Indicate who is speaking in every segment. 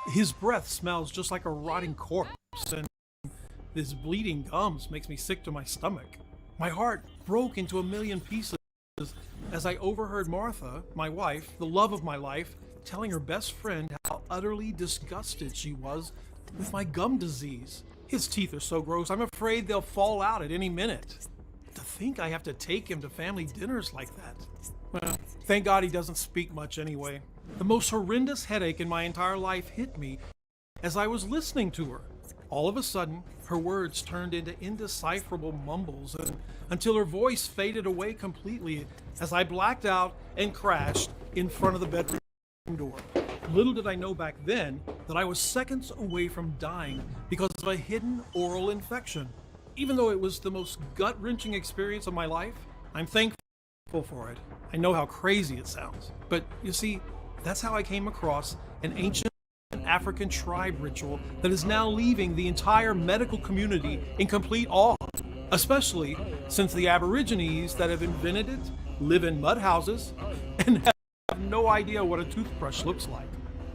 Speaker 1: His breath smells just like a rotting corpse, and his bleeding gums makes me sick to my stomach. My heart broke into a million pieces as I overheard Martha, my wife, the love of my life, telling her best friend how utterly disgusted she was with my gum disease. His teeth are so gross, I'm afraid they'll fall out at any minute. To think I have to take him to family dinners like that. Well, thank God he doesn't speak much anyway. The most horrendous headache in my entire life hit me as I was listening to her. All of a sudden, her words turned into indecipherable mumbles until her voice faded away completely as I blacked out and crashed in front of the bedroom door. Little did I know back then that I was seconds away from dying because of a hidden oral infection. Even though it was the most gut-wrenching experience of my life, I'm thankful for it. I know how crazy it sounds, but you see, that's how I came across an ancient African tribe ritual that is now leaving the entire medical community in complete awe, especially since the Aborigines that have invented it live in mud houses and have no idea what a toothbrush looks like.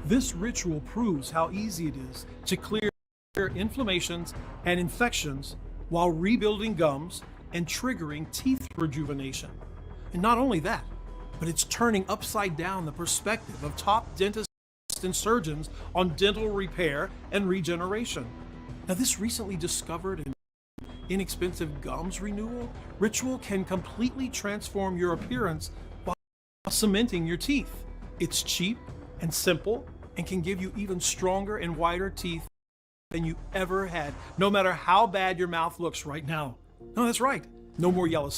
Speaker 1: This ritual proves how easy it is to clear inflammations and infections while rebuilding gums and triggering teeth rejuvenation. And not only that, but it's turning upside down the perspective of top dentists and surgeons on dental repair and regeneration. Now, this recently discovered and inexpensive gums renewal ritual can completely transform your appearance while cementing your teeth. It's cheap and simple and can give you even stronger and whiter teeth than you ever had, no matter how bad your mouth looks right now. No, that's right. No more yellow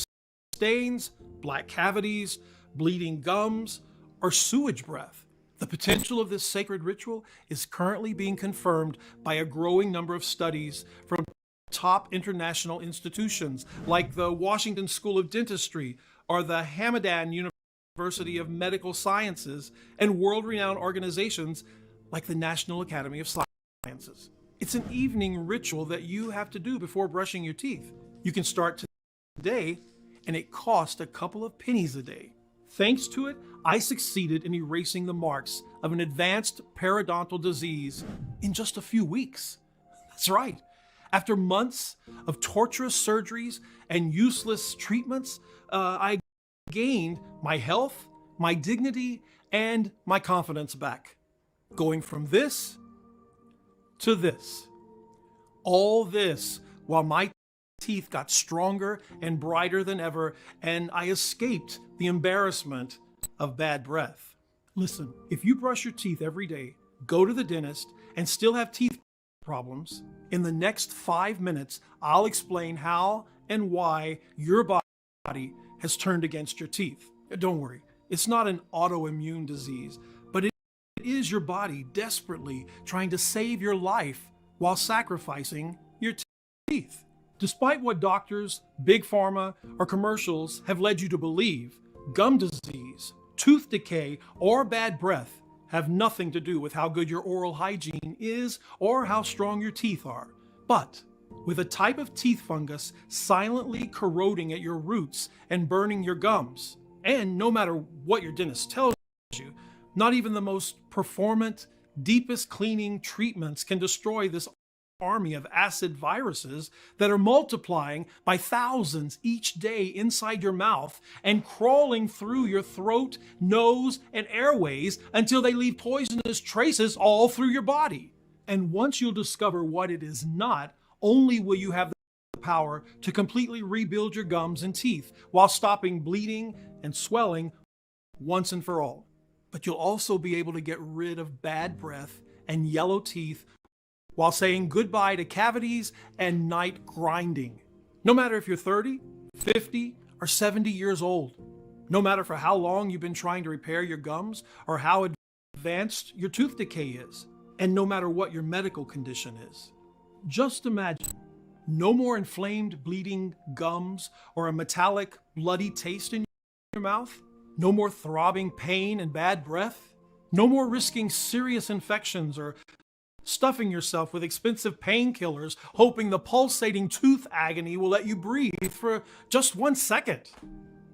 Speaker 1: stains, black cavities, bleeding gums, or sewage breath. The potential of this sacred ritual is currently being confirmed by a growing number of studies from top international institutions like the Washington School of Dentistry or the Hamadan University of Medical Sciences and world-renowned organizations like the National Academy of Sciences. It's an evening ritual that you have to do before brushing your teeth. You can start today, and it costs a couple of pennies a day. Thanks to it, I succeeded in erasing the marks of an advanced periodontal disease in just a few weeks. That's right. After months of torturous surgeries and useless treatments, I gained my health, my dignity, and my confidence back. Going from this to this. All this while my teeth got stronger and brighter than ever, and I escaped the embarrassment of bad breath. Listen, if you brush your teeth every day, go to the dentist, and still have teeth problems, in the next 5 minutes, I'll explain how and why your body has turned against your teeth. Don't worry, it's not an autoimmune disease, but it is your body desperately trying to save your life while sacrificing your teeth. Despite what doctors, big pharma, or commercials have led you to believe, gum disease, tooth decay, or bad breath have nothing to do with how good your oral hygiene is or how strong your teeth are. But with a type of teeth fungus silently corroding at your roots and burning your gums, and no matter what your dentist tells you, not even the most performant, deepest cleaning treatments can destroy this army of acid viruses that are multiplying by thousands each day inside your mouth and crawling through your throat, nose, and airways until they leave poisonous traces all through your body. And once you'll discover what it is not, only will you have the power to completely rebuild your gums and teeth while stopping bleeding and swelling once and for all. But you'll also be able to get rid of bad breath and yellow teeth while saying goodbye to cavities and night grinding. No matter if you're 30, 50, or 70 years old. No matter for how long you've been trying to repair your gums or how advanced your tooth decay is. And no matter what your medical condition is. Just imagine, no more inflamed, bleeding gums or a metallic, bloody taste in your mouth. No more throbbing pain and bad breath. No more risking serious infections or stuffing yourself with expensive painkillers, hoping the pulsating tooth agony will let you breathe for just 1 second.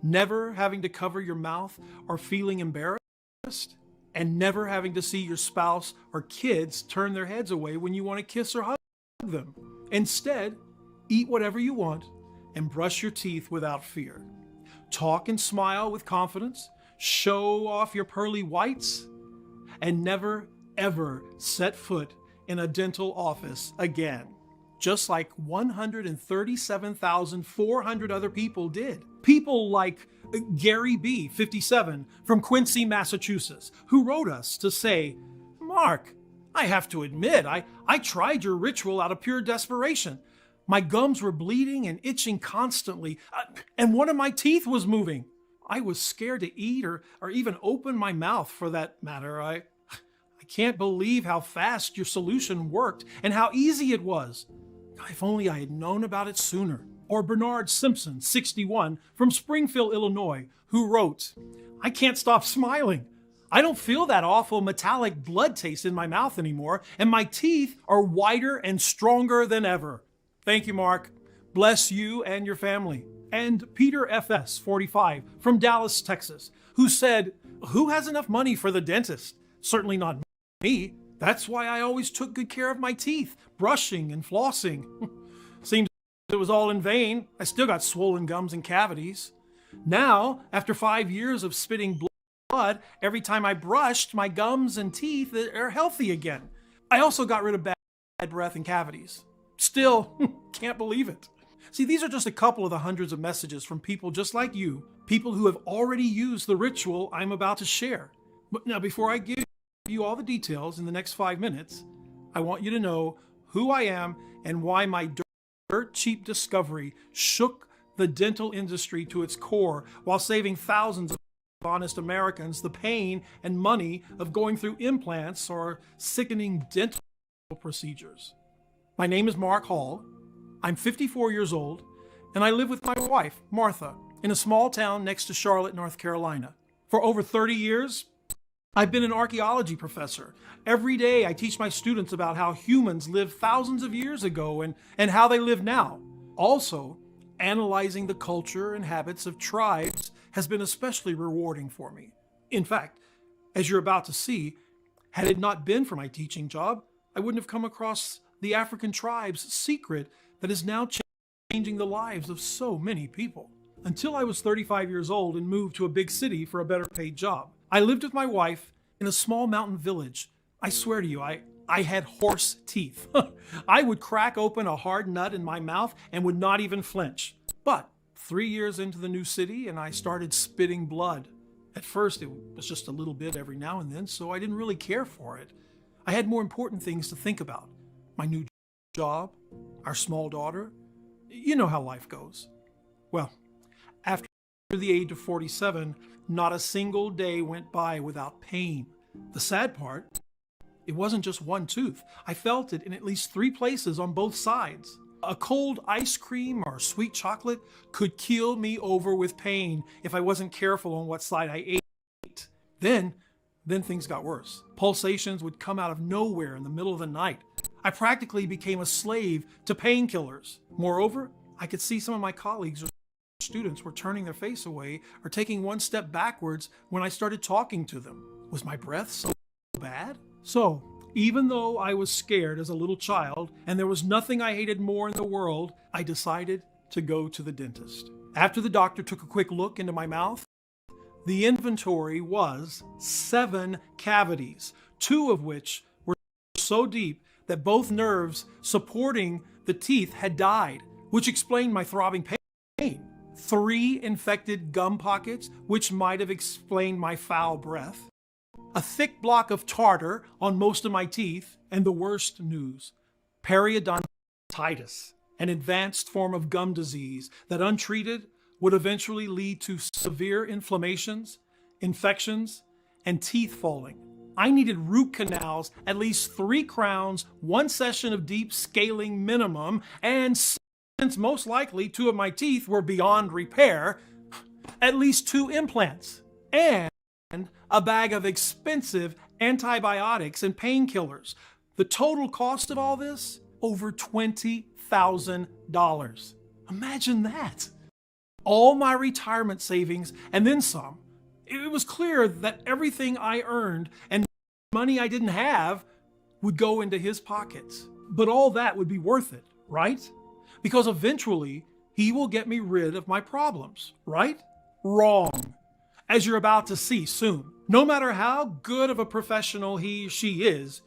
Speaker 1: Never having to cover your mouth or feeling embarrassed. and never having to see your spouse or kids turn their heads away when you want to kiss or hug them. Instead, eat whatever you want and brush your teeth without fear. Talk and smile with confidence, show off your pearly whites, and never, ever set foot in a dental office again. Just like 137,400 other people did. People like Gary B., 57, from Quincy, Massachusetts, who wrote us to say, "Mark, I have to admit, I tried your ritual out of pure desperation. My gums were bleeding and itching constantly, and one of my teeth was moving. I was scared to eat or even open my mouth for that matter. I can't believe how fast your solution worked and how easy it was. If only I had known about it sooner." Or Bernard Simpson, 61, from Springfield, Illinois, who wrote, "I can't stop smiling. I don't feel that awful metallic blood taste in my mouth anymore, and my teeth are whiter and stronger than ever." Thank you, Mark. Bless you and your family. And Peter FS, 45, from Dallas, Texas, who said, "Who has enough money for the dentist? Certainly not me. That's why I always took good care of my teeth, brushing and flossing." Seems it was all in vain. I still got swollen gums and cavities. Now, after 5 years of spitting blood, every time I brushed, my gums and teeth are healthy again. I also got rid of bad breath and cavities. Still, can't believe it. See, these are just a couple of the hundreds of messages from people just like you, people who have already used the ritual I'm about to share. But now, before I give you all the details in the next 5 minutes, I want you to know who I am and why my dirt cheap discovery shook the dental industry to its core while saving thousands of honest Americans the pain and money of going through implants or sickening dental procedures. My name is Mark Hall. I'm 54 years old, and I live with my wife, Martha, in a small town next to Charlotte, North Carolina. For over 30 years, I've been an archaeology professor. Every day I teach my students about how humans lived thousands of years ago and how they live now. Also, analyzing the culture and habits of tribes has been especially rewarding for me. In fact, as you're about to see, had it not been for my teaching job, I wouldn't have come across the African tribe's secret that is now changing the lives of so many people. Until I was 35 years old and moved to a big city for a better paid job. I lived with my wife in a small mountain village. I swear to you, I had horse teeth. I would crack open a hard nut in my mouth and would not even flinch. But 3 years into the new city and I started spitting blood. At first, it was just a little bit every now and then, so I didn't really care for it. I had more important things to think about. My new job, our small daughter. You know how life goes. Well, after the age of 47, not a single day went by without pain. The sad part, it wasn't just one tooth. I felt it in at least 3 places on both sides. A cold ice cream or sweet chocolate could keel me over with pain if I wasn't careful on what side I ate. Then things got worse. Pulsations would come out of nowhere in the middle of the night. I practically became a slave to painkillers. Moreover, I could see some of my colleagues or students were turning their face away or taking one step backwards when I started talking to them. Was my breath so bad? So, even though I was scared as a little child and there was nothing I hated more in the world, I decided to go to the dentist. After the doctor took a quick look into my mouth, the inventory was 7 cavities, 2 of which were so deep that both nerves supporting the teeth had died, which explained my throbbing pain. 3 infected gum pockets, which might have explained my foul breath. A thick block of tartar on most of my teeth, and the worst news, periodontitis, an advanced form of gum disease that untreated would eventually lead to severe inflammations, infections, and teeth falling. I needed root canals, at least 3 crowns, 1 session of deep scaling minimum, and since most likely 2 of my teeth were beyond repair, at least 2 implants, and a bag of expensive antibiotics and painkillers. The total cost of all this? Over $20,000. Imagine that. All my retirement savings and then some. It was clear that everything I earned and money I didn't have would go into his pockets. But all that would be worth it, right? Because eventually he will get me rid of my problems, right? Wrong. As you're about to see soon. No matter how good of a professional he or she is,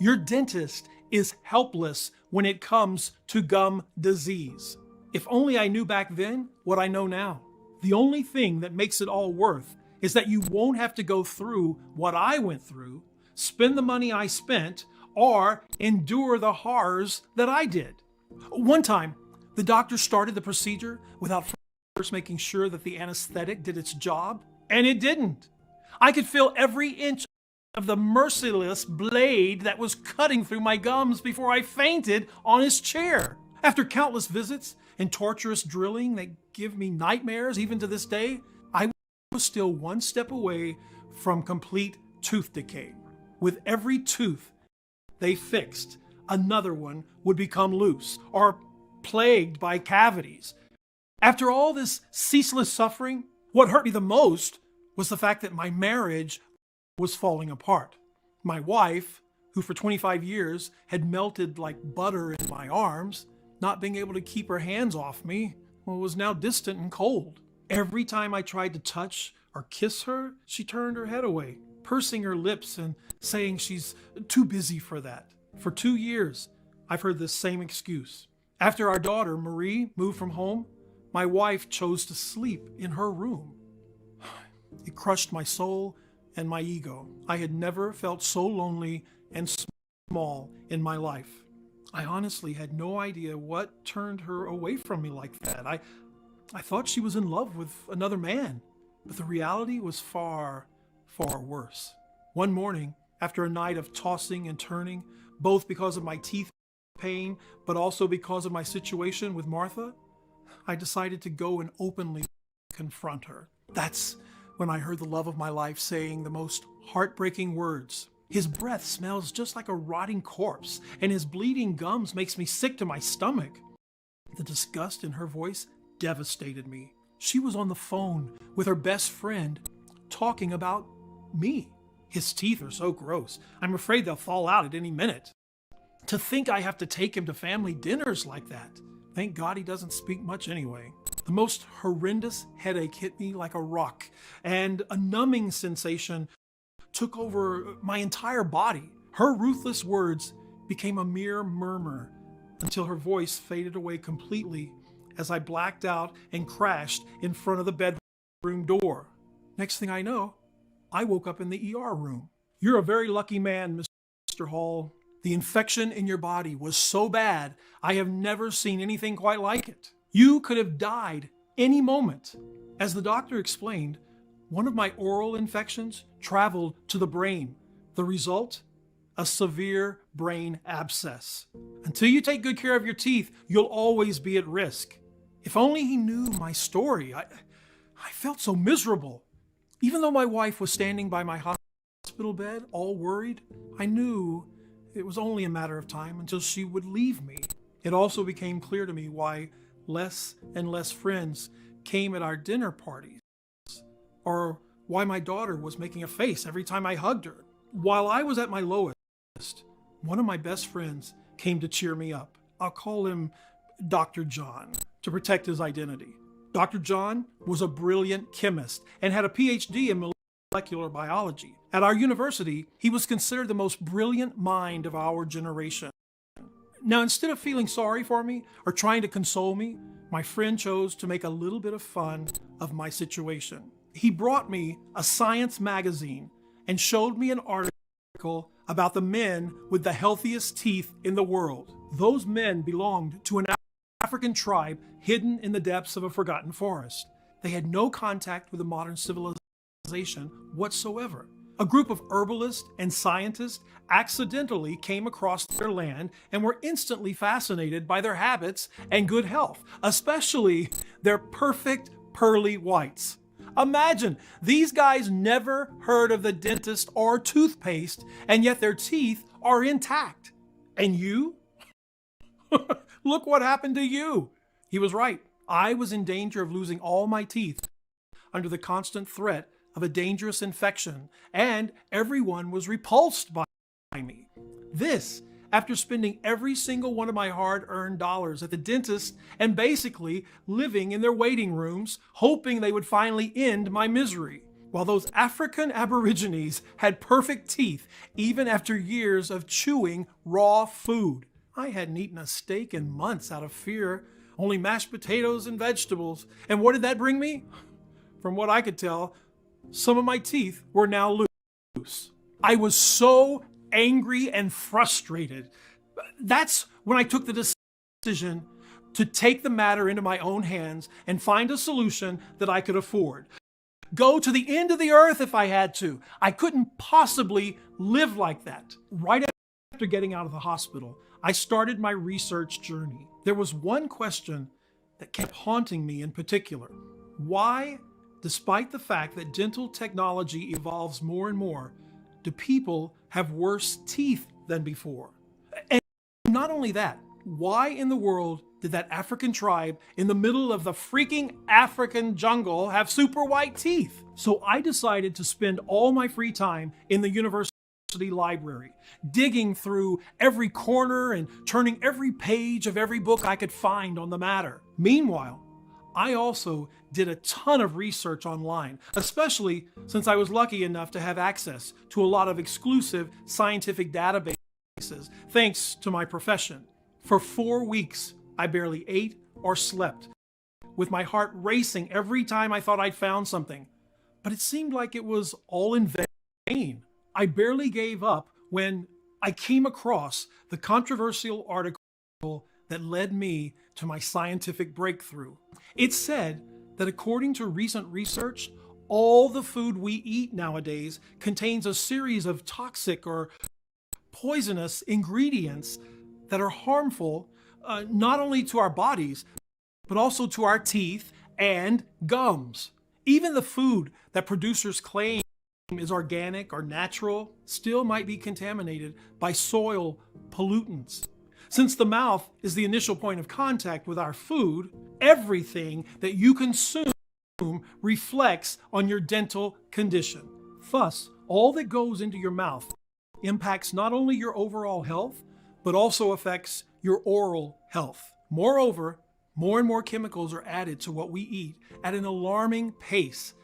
Speaker 1: your dentist is helpless when it comes to gum disease. If only I knew back then what I know now. The only thing that makes it all worth is that you won't have to go through what I went through, spend the money I spent, or endure the horrors that I did. One time, the doctor started the procedure without first making sure that the anesthetic did its job, and it didn't. I could feel every inch of the merciless blade that was cutting through my gums before I fainted on his chair. After countless visits and torturous drilling that give me nightmares even to this day, I was still one step away from complete tooth decay. With every tooth they fixed, another one would become loose or plagued by cavities. After all this ceaseless suffering, what hurt me the most was the fact that my marriage was falling apart. My wife, who for 25 years had melted like butter in my arms, not being able to keep her hands off me, was now distant and cold. Every time I tried to touch or kiss her, she turned her head away, pursing her lips and saying she's too busy for that. For 2 years, I've heard this same excuse. After our daughter, Marie, moved from home, my wife chose to sleep in her room. It crushed my soul and my ego. I had never felt so lonely and small in my life. I honestly had no idea what turned her away from me like that. I thought she was in love with another man, but the reality was far, far worse. One morning, after a night of tossing and turning, both because of my teeth pain, but also because of my situation with Martha, I decided to go and openly confront her. That's when I heard the love of my life saying the most heartbreaking words. His breath smells just like a rotting corpse, and his bleeding gums makes me sick to my stomach. The disgust in her voice devastated me. She was on the phone with her best friend talking about me. His teeth are so gross. I'm afraid they'll fall out at any minute. To think I have to take him to family dinners like that. Thank God he doesn't speak much anyway. The most horrendous headache hit me like a rock, and a numbing sensation took over my entire body. Her ruthless words became a mere murmur until her voice faded away completely as I blacked out and crashed in front of the bedroom door. Next thing I know, I woke up in the ER room. You're a very lucky man, Mr. Hall. The infection in your body was so bad, I have never seen anything quite like it. You could have died any moment. As the doctor explained, one of my oral infections traveled to the brain. The result? A severe brain abscess. Until you take good care of your teeth, you'll always be at risk. If only he knew my story. I felt so miserable. Even though my wife was standing by my hospital bed, all worried, I knew it was only a matter of time until she would leave me. It also became clear to me why less and less friends came at our dinner parties, or why my daughter was making a face every time I hugged her. While I was at my lowest, one of my best friends came to cheer me up. I'll call him Dr. John to protect his identity. Dr. John was a brilliant chemist and had a PhD in molecular biology. At our university, he was considered the most brilliant mind of our generation. Now, instead of feeling sorry for me or trying to console me, my friend chose to make a little bit of fun of my situation. He brought me a science magazine and showed me an article about the men with the healthiest teeth in the world. Those men belonged to an African tribe hidden in the depths of a forgotten forest. They had no contact with the modern civilization whatsoever. A group of herbalists and scientists accidentally came across their land and were instantly fascinated by their habits and good health, especially their perfect pearly whites. Imagine, these guys never heard of the dentist or toothpaste, and yet their teeth are intact. And you? Look what happened to you. He was right. I was in danger of losing all my teeth under the constant threat of a dangerous infection, and everyone was repulsed by me. This, after spending every single one of my hard-earned dollars at the dentist and basically living in their waiting rooms, hoping they would finally end my misery. While those African Aborigines had perfect teeth even after years of chewing raw food. I hadn't eaten a steak in months out of fear, only mashed potatoes and vegetables. And what did that bring me? From what I could tell, some of my teeth were now loose. I was so angry and frustrated. That's when I took the decision to take the matter into my own hands and find a solution that I could afford. Go to the end of the earth if I had to. I couldn't possibly live like that. Right after getting out of the hospital, I started my research journey. There was one question that kept haunting me in particular. Why, despite the fact that dental technology evolves more and more, do people have worse teeth than before? And not only that, why in the world did that African tribe in the middle of the freaking African jungle have super white teeth? So I decided to spend all my free time in the university library, digging through every corner and turning every page of every book I could find on the matter. Meanwhile, I also did a ton of research online, especially since I was lucky enough to have access to a lot of exclusive scientific databases, thanks to my profession. For 4 weeks, I barely ate or slept, with my heart racing every time I thought I'd found something. But it seemed like it was all in vain. I barely gave up when I came across the controversial article that led me to my scientific breakthrough. It said that according to recent research, all the food we eat nowadays contains a series of toxic or poisonous ingredients that are harmful not only to our bodies, but also to our teeth and gums. Even the food that producers claim is organic or natural still might be contaminated by soil pollutants. Since the mouth is the initial point of contact with our food, everything that you consume reflects on your dental condition. Thus, all that goes into your mouth impacts not only your overall health, but also affects your oral health. Moreover, more and more chemicals are added to what we eat at an alarming pace,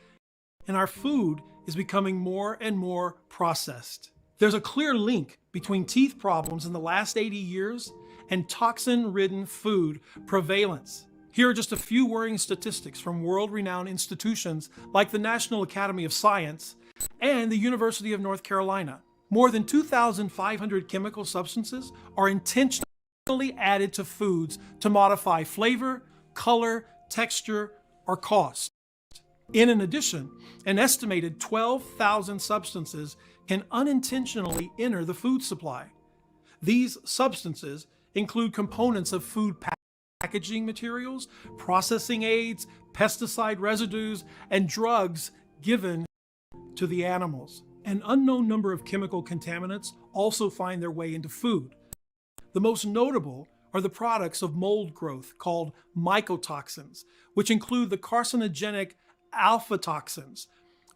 Speaker 1: and our food is becoming more and more processed. There's a clear link between teeth problems in the last 80 years and toxin-ridden food prevalence. Here are just a few worrying statistics from world-renowned institutions like the National Academy of Science and the University of North Carolina. More than 2,500 chemical substances are intentionally added to foods to modify flavor, color, texture, or cost. In addition, an estimated 12,000 substances can unintentionally enter the food supply. These substances include components of food packaging materials, processing aids, pesticide residues, and drugs given to the animals. An unknown number of chemical contaminants also find their way into food. The most notable are the products of mold growth called mycotoxins, which include the carcinogenic alpha toxins.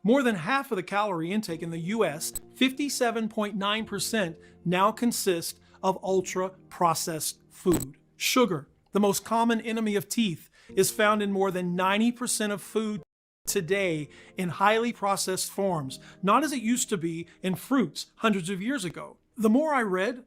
Speaker 1: More than half of the calorie intake in the US, 57.9%, now consist of ultra-processed food. Sugar, the most common enemy of teeth, is found in more than 90% of food today in highly processed forms, not as it used to be in fruits hundreds of years ago. The more I read,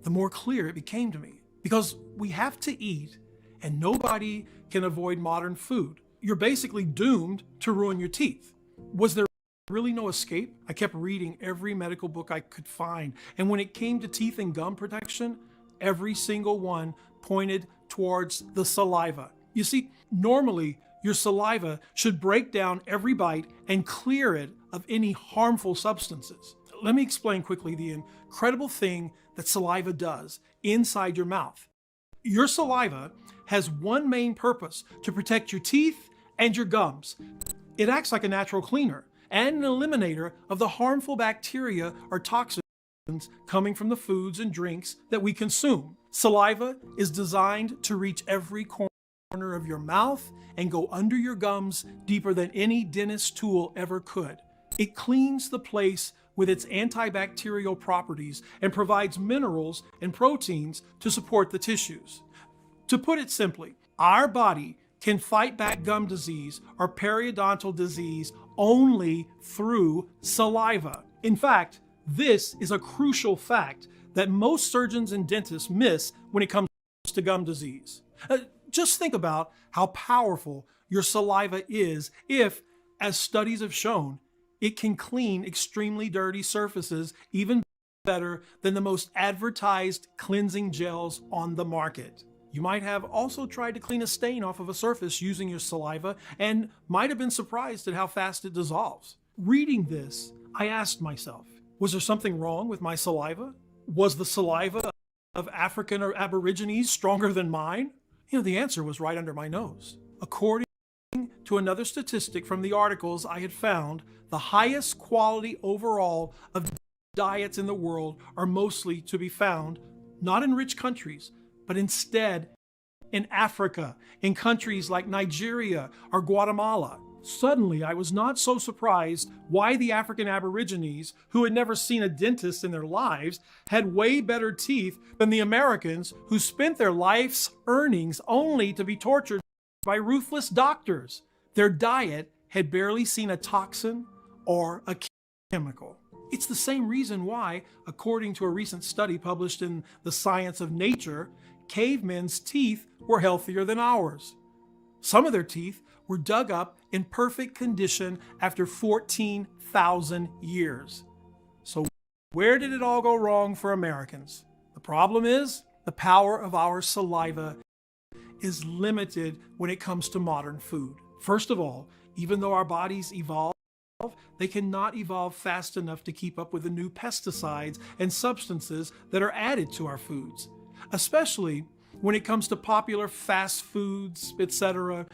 Speaker 1: the more clear it became to me. Because we have to eat, and nobody can avoid modern food. You're basically doomed to ruin your teeth. Was there really no escape? I kept reading every medical book I could find, and when it came to teeth and gum protection, every single one pointed towards the saliva. You see, normally your saliva should break down every bite and clear it of any harmful substances. Let me explain quickly the incredible thing that saliva does inside your mouth. Your saliva has one main purpose: to protect your teeth and your gums. It acts like a natural cleaner and an eliminator of the harmful bacteria or toxins coming from the foods and drinks that we consume. Saliva is designed to reach every corner of your mouth and go under your gums deeper than any dentist tool ever could. It cleans the place with its antibacterial properties and provides minerals and proteins to support the tissues. To put it simply, our body can fight back gum disease or periodontal disease only through saliva. In fact, this is a crucial fact that most surgeons and dentists miss when it comes to gum disease. Just think about how powerful your saliva is if, as studies have shown, it can clean extremely dirty surfaces even better than the most advertised cleansing gels on the market. You might have also tried to clean a stain off of a surface using your saliva and might have been surprised at how fast it dissolves. Reading this, I asked myself, was there something wrong with my saliva? Was the saliva of African or Aborigines stronger than mine? The answer was right under my nose. According to another statistic from the articles I had found, the highest quality overall of diets in the world are mostly to be found not in rich countries, but instead in Africa, in countries like Nigeria or Guatemala. Suddenly, I was not so surprised why the African Aborigines, who had never seen a dentist in their lives, had way better teeth than the Americans, who spent their life's earnings only to be tortured by ruthless doctors. Their diet had barely seen a toxin or a chemical. It's the same reason why, according to a recent study published in the Science of Nature, cavemen's teeth were healthier than ours. Some of their teeth were dug up in perfect condition after 14,000 years. So where did it all go wrong for Americans? The problem is the power of our saliva is limited when it comes to modern food. First of all, even though our bodies evolve, they cannot evolve fast enough to keep up with the new pesticides and substances that are added to our foods, especially when it comes to popular fast foods, etc.,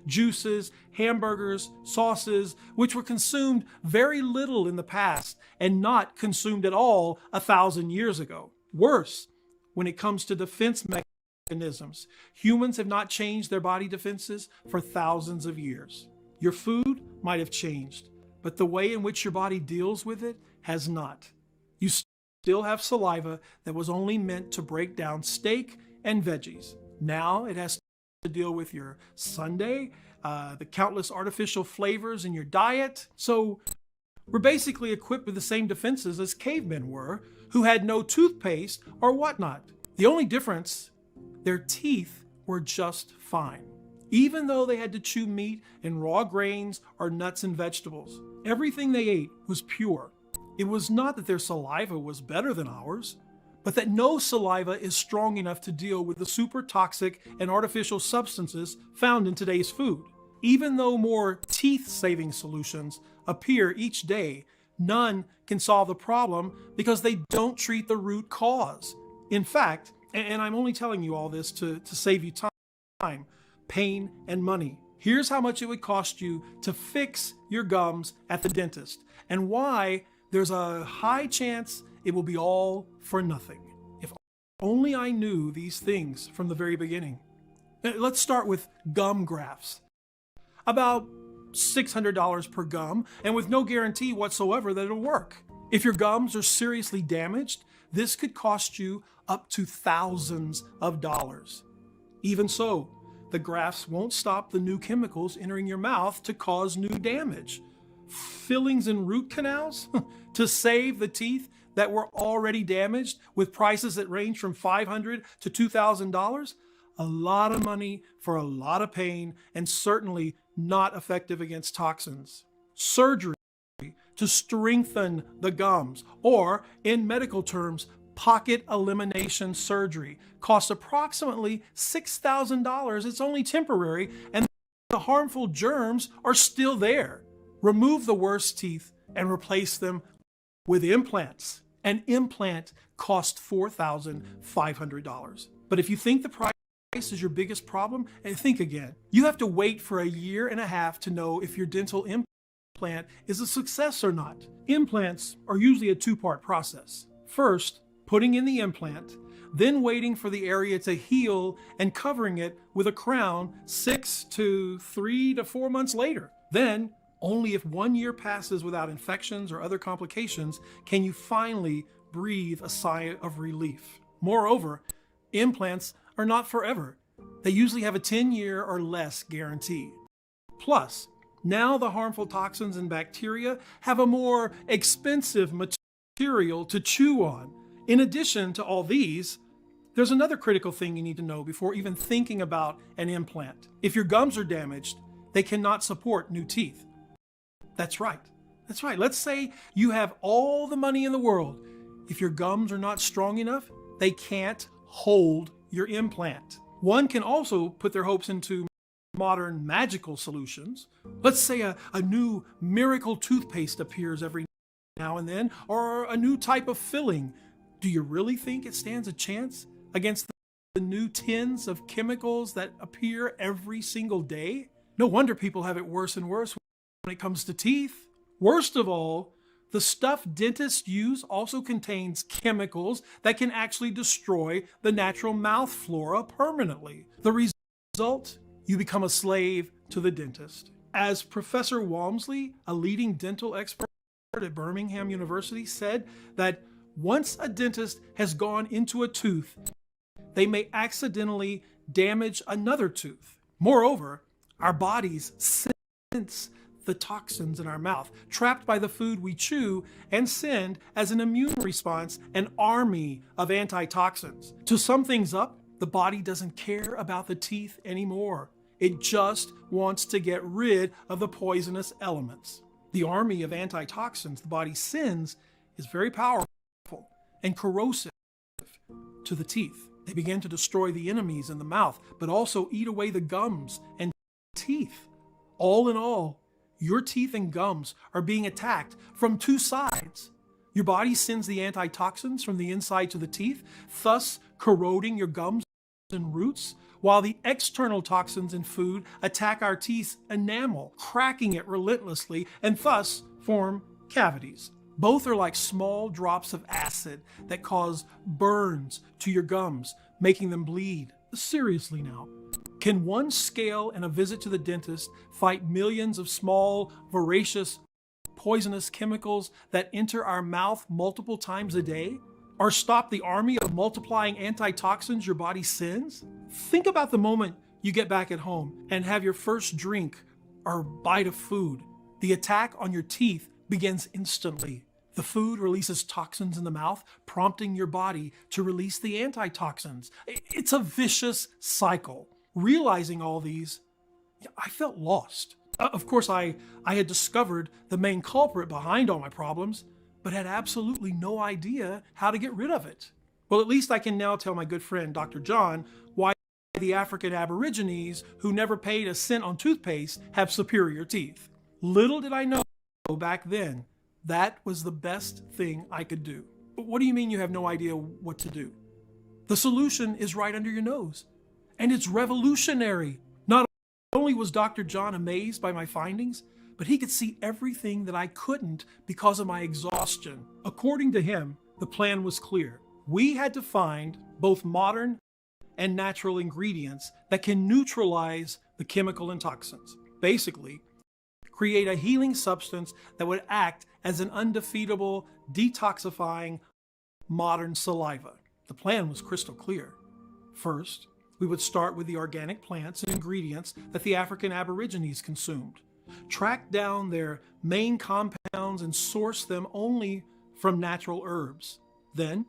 Speaker 1: juices, hamburgers, sauces, which were consumed very little in the past and not consumed at all 1,000 years ago. Worse, when it comes to defense mechanisms, humans have not changed their body defenses for thousands of years. Your food might have changed, but the way in which your body deals with it has not. You still have saliva that was only meant to break down steak and veggies. Now it has to deal with your sundae, the countless artificial flavors in your diet. So we're basically equipped with the same defenses as cavemen were, who had no toothpaste or whatnot. The only difference, their teeth were just fine, even though they had to chew meat and raw grains or nuts and vegetables. Everything they ate was pure. It was not that their saliva was better than ours, but that no saliva is strong enough to deal with the super toxic and artificial substances found in today's food. Even though more teeth-saving solutions appear each day, none can solve the problem because they don't treat the root cause. In fact, and I'm only telling you all this to save you time, pain, and money. Here's how much it would cost you to fix your gums at the dentist, and why there's a high chance it will be all for nothing. If only I knew these things from the very beginning. Let's start with gum grafts. About $600 per gum, and with no guarantee whatsoever that it'll work. If your gums are seriously damaged, this could cost you up to thousands of dollars. Even so, the grafts won't stop the new chemicals entering your mouth to cause new damage. Fillings and root canals to save the teeth that were already damaged, with prices that range from $500 to $2,000. A lot of money for a lot of pain, and certainly not effective against toxins. Surgery to strengthen the gums, or in medical terms, pocket elimination surgery, costs approximately $6,000. It's only temporary, and the harmful germs are still there. Remove the worst teeth and replace them with implants. An implant costs $4,500. But if you think the price is your biggest problem, and think again. You have to wait for 1.5 years to know if your dental implant is a success or not. Implants are usually a two-part process. First, putting in the implant, then waiting for the area to heal and covering it with a crown 3 to 4 months later. Then, Only if 1 year passes without infections or other complications can you finally breathe a sigh of relief. Moreover, implants are not forever. They usually have a 10-year or less guarantee. Plus, now the harmful toxins and bacteria have a more expensive material to chew on. In addition to all these, there's another critical thing you need to know before even thinking about an implant. If your gums are damaged, they cannot support new teeth. That's right. Let's say you have all the money in the world. If your gums are not strong enough, they can't hold your implant. One can also put their hopes into modern magical solutions. Let's say a new miracle toothpaste appears every now and then, or a new type of filling. Do you really think it stands a chance against the new tins of chemicals that appear every single day? No wonder people have it worse and worse when it comes to teeth. Worst of all, the stuff dentists use also contains chemicals that can actually destroy the natural mouth flora permanently. The result? You become a slave to the dentist. As Professor Walmsley, a leading dental expert at Birmingham University, said that once a dentist has gone into a tooth, they may accidentally damage another tooth. Moreover, our bodies sense the toxins in our mouth, trapped by the food we chew, and send, as an immune response, an army of antitoxins. To sum things up, the body doesn't care about the teeth anymore. It just wants to get rid of the poisonous elements. The army of antitoxins the body sends is very powerful and corrosive to the teeth. They begin to destroy the enemies in the mouth, but also eat away the gums and teeth. All in all, your teeth and gums are being attacked from two sides. Your body sends the antitoxins from the inside to the teeth, thus corroding your gums and roots, while the external toxins in food attack our teeth's enamel, cracking it relentlessly, and thus form cavities. Both are like small drops of acid that cause burns to your gums, making them bleed. Seriously now, can one scale and a visit to the dentist fight millions of small, voracious, poisonous chemicals that enter our mouth multiple times a day? Or stop the army of multiplying antitoxins your body sends? Think about the moment you get back at home and have your first drink or bite of food. The attack on your teeth begins instantly. The food releases toxins in the mouth, prompting your body to release the antitoxins. It's a vicious cycle. Realizing all these, I felt lost. Of course, I had discovered the main culprit behind all my problems, but had absolutely no idea how to get rid of it. Well, at least I can now tell my good friend, Dr. John, why the African Aborigines who never paid a cent on toothpaste have superior teeth. Little did I know back then that was the best thing I could do. But what do you mean you have no idea what to do? The solution is right under your nose, and it's revolutionary. Not only was Dr. John amazed by my findings, but he could see everything that I couldn't because of my exhaustion. According to him, the plan was clear. We had to find both modern and natural ingredients that can neutralize the chemical and toxins. Basically, create a healing substance that would act as an undefeatable, detoxifying, modern saliva. The plan was crystal clear. First, we would start with the organic plants and ingredients that the African Aborigines consumed. Track down their main compounds and source them only from natural herbs. Then,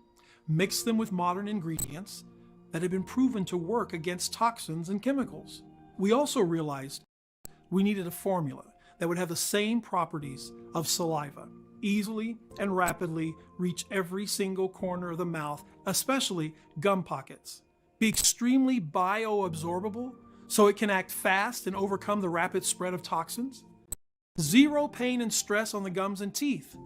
Speaker 1: mix them with modern ingredients that had been proven to work against toxins and chemicals. We also realized we needed a formula that would have the same properties of saliva, easily and rapidly reach every single corner of the mouth, especially gum pockets. Be extremely bioabsorbable, so it can act fast and overcome the rapid spread of toxins. Zero pain and stress on the gums and teeth,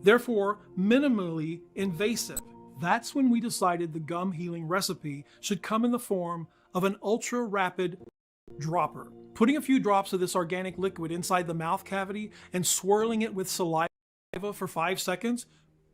Speaker 1: therefore minimally invasive. That's when we decided the gum healing recipe should come in the form of an ultra-rapid dropper. Putting a few drops of this organic liquid inside the mouth cavity and swirling it with saliva for 5 seconds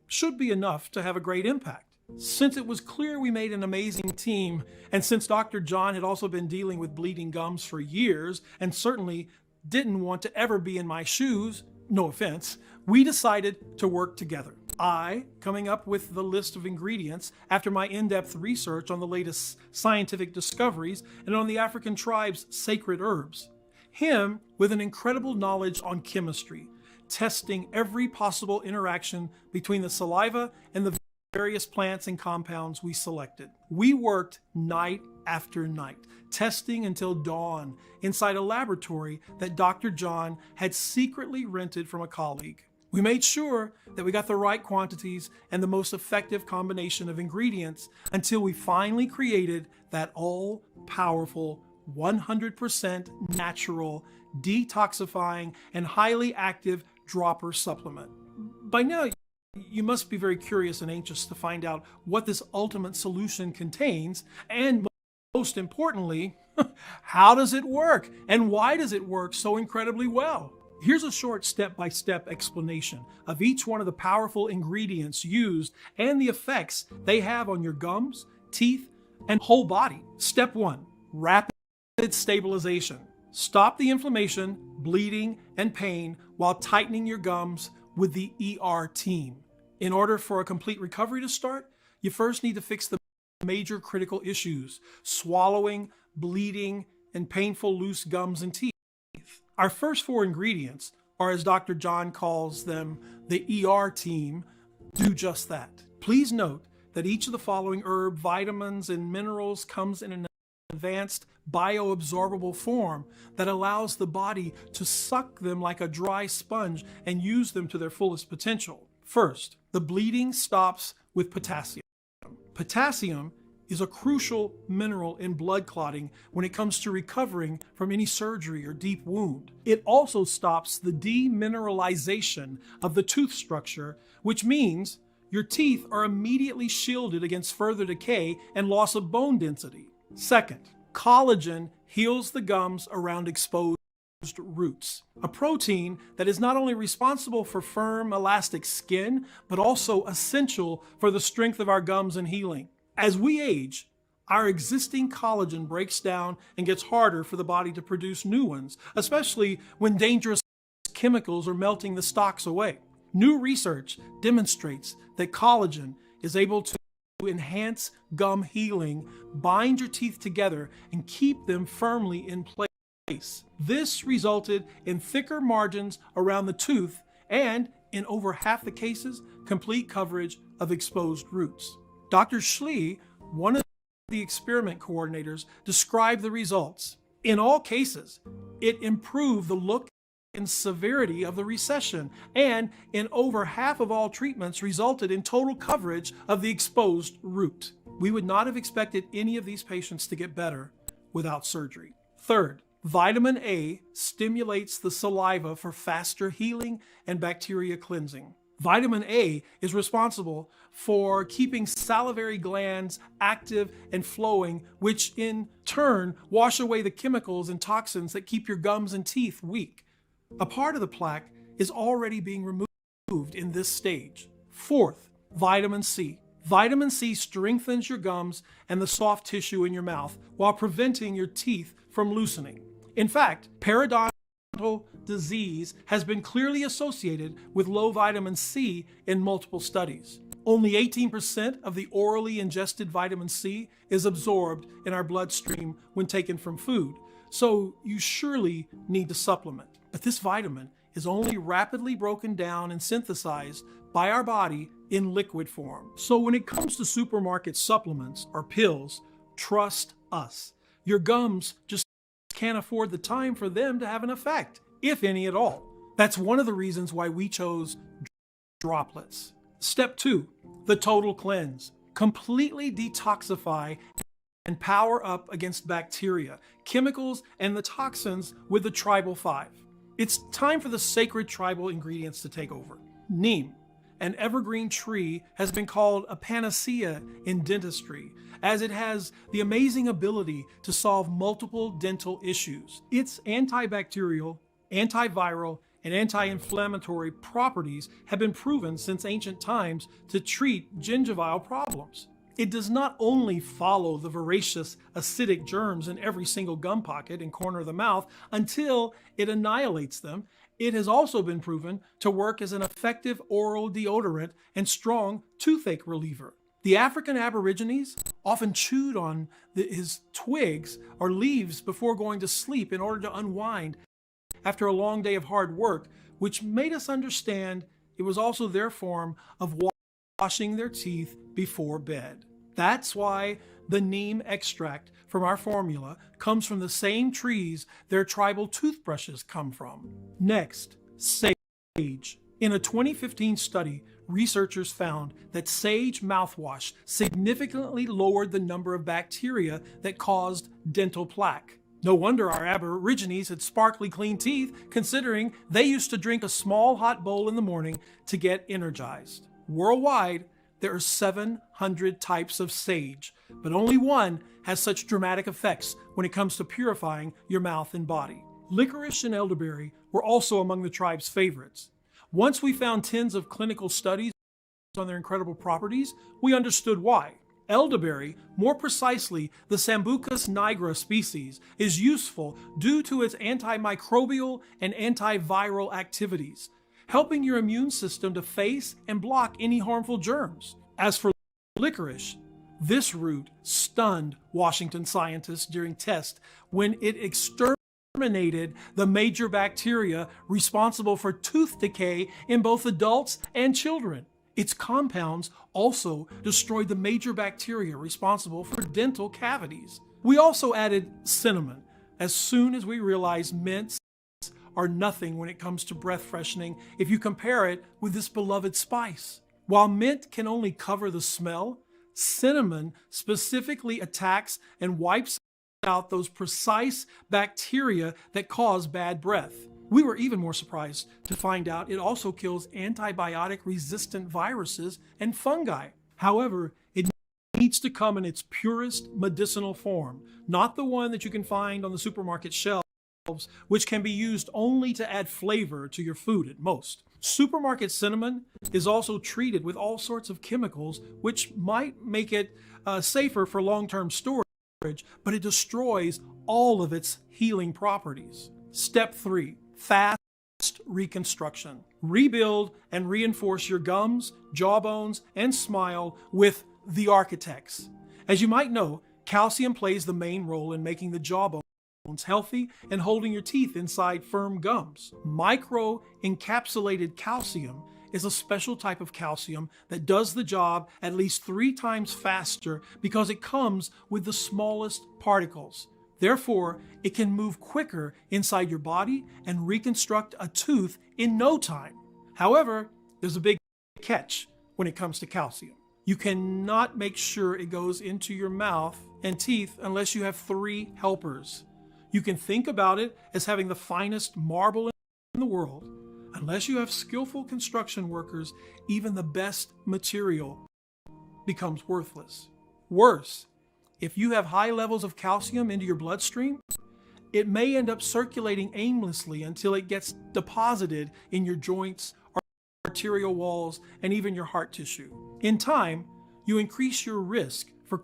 Speaker 1: should be enough to have a great impact. Since it was clear we made an amazing team, and since Dr. John had also been dealing with bleeding gums for years, and certainly didn't want to ever be in my shoes, no offense, we decided to work together. I, coming up with the list of ingredients after my in-depth research on the latest scientific discoveries and on the African tribes' sacred herbs. Him with an incredible knowledge on chemistry, testing every possible interaction between the saliva and the various plants and compounds we selected. We worked night after night, testing until dawn inside a laboratory that Dr. John had secretly rented from a colleague. We made sure that we got the right quantities and the most effective combination of ingredients until we finally created that all-powerful, 100% natural, detoxifying, and highly active dropper supplement. By now, you must be very curious and anxious to find out what this ultimate solution contains, and most importantly, how does it work, and why does it work so incredibly well? Here's a short step-by-step explanation of each one of the powerful ingredients used and the effects they have on your gums, teeth, and whole body. Step 1, rapid stabilization. Stop the inflammation, bleeding, and pain while tightening your gums with the ER team. In order for a complete recovery to start, you first need to fix the major critical issues: swallowing, bleeding, and painful loose gums and teeth. Our first 4 ingredients, or as Dr. John calls them, the ER team, do just that. Please note that each of the following herb, vitamins, and minerals comes in an advanced bioabsorbable form that allows the body to suck them like a dry sponge and use them to their fullest potential. First, the bleeding stops with potassium. Potassium is a crucial mineral in blood clotting when it comes to recovering from any surgery or deep wound. It also stops the demineralization of the tooth structure, which means your teeth are immediately shielded against further decay and loss of bone density. Second, collagen heals the gums around exposed roots, a protein that is not only responsible for firm, elastic skin, but also essential for the strength of our gums and healing. As we age, our existing collagen breaks down and gets harder for the body to produce new ones, especially when dangerous chemicals are melting the stalks away. New research demonstrates that collagen is able to enhance gum healing, bind your teeth together, and keep them firmly in place. This resulted in thicker margins around the tooth and, in over half the cases, complete coverage of exposed roots. Dr. Schlee, one of the experiment coordinators, described the results. In all cases, it improved the look and severity of the recession, and in over half of all treatments resulted in total coverage of the exposed root. We would not have expected any of these patients to get better without surgery. Third, vitamin A stimulates the saliva for faster healing and bacteria cleansing. Vitamin A is responsible for keeping salivary glands active and flowing, which in turn wash away the chemicals and toxins that keep your gums and teeth weak. A part of the plaque is already being removed in this stage. Fourth, vitamin C. Vitamin C strengthens your gums and the soft tissue in your mouth while preventing your teeth from loosening. In fact, periodontal disease has been clearly associated with low vitamin C in multiple studies. Only 18% of the orally ingested vitamin C is absorbed in our bloodstream when taken from food, so you surely need to supplement. But this vitamin is only rapidly broken down and synthesized by our body in liquid form. So when it comes to supermarket supplements or pills, trust us. Your gums just can't afford the time for them to have an effect, if any at all. That's one of the reasons why we chose droplets. Step 2, the total cleanse. Completely detoxify and power up against bacteria, chemicals, and the toxins with the Tribal 5. It's time for the sacred tribal ingredients to take over. Neem, an evergreen tree, has been called a panacea in dentistry, as it has the amazing ability to solve multiple dental issues. Its antibacterial, antiviral, and anti-inflammatory properties have been proven since ancient times to treat gingival problems. It does not only follow the voracious acidic germs in every single gum pocket and corner of the mouth until it annihilates them, it has also been proven to work as an effective oral deodorant and strong toothache reliever. The African Aborigines often chewed on his twigs or leaves before going to sleep in order to unwind after a long day of hard work, which made us understand it was also their form of washing their teeth before bed. That's why the neem extract from our formula comes from the same trees their tribal toothbrushes come from. Next, sage. In a 2015 study, researchers found that sage mouthwash significantly lowered the number of bacteria that caused dental plaque. No wonder our Aborigines had sparkly clean teeth, considering they used to drink a small hot bowl in the morning to get energized. Worldwide, there are 700 types of sage, but only one has such dramatic effects when it comes to purifying your mouth and body. Licorice and elderberry were also among the tribe's favorites. Once we found tens of clinical studies on their incredible properties, we understood why. Elderberry, more precisely the Sambucus nigra species, is useful due to its antimicrobial and antiviral activities, helping your immune system to face and block any harmful germs. As for licorice, this root stunned Washington scientists during tests when it exterminated the major bacteria responsible for tooth decay in both adults and children. Its compounds also destroyed the major bacteria responsible for dental cavities. We also added cinnamon as soon as we realized mints are nothing when it comes to breath freshening if you compare it with this beloved spice. While mint can only cover the smell, cinnamon specifically attacks and wipes out those precise bacteria that cause bad breath. We were even more surprised to find out it also kills antibiotic-resistant viruses and fungi. However, it needs to come in its purest medicinal form, not the one that you can find on the supermarket shelves, which can be used only to add flavor to your food at most. Supermarket cinnamon is also treated with all sorts of chemicals, which might make it safer for long-term storage, but it destroys all of its healing properties. Step 3. Fast reconstruction. Rebuild and reinforce your gums, jawbones, and smile with the architects. As you might know, calcium plays the main role in making the jawbones healthy and holding your teeth inside firm gums. Micro-encapsulated calcium is a special type of calcium that does the job at least 3 times faster because it comes with the smallest particles. Therefore, it can move quicker inside your body and reconstruct a tooth in no time. However, there's a big catch when it comes to calcium. You cannot make sure it goes into your mouth and teeth unless you have 3 helpers. You can think about it as having the finest marble in the world. Unless you have skillful construction workers, even the best material becomes worthless. Worse, if you have high levels of calcium into your bloodstream, it may end up circulating aimlessly until it gets deposited in your joints, arterial walls, and even your heart tissue. In time, you increase your risk for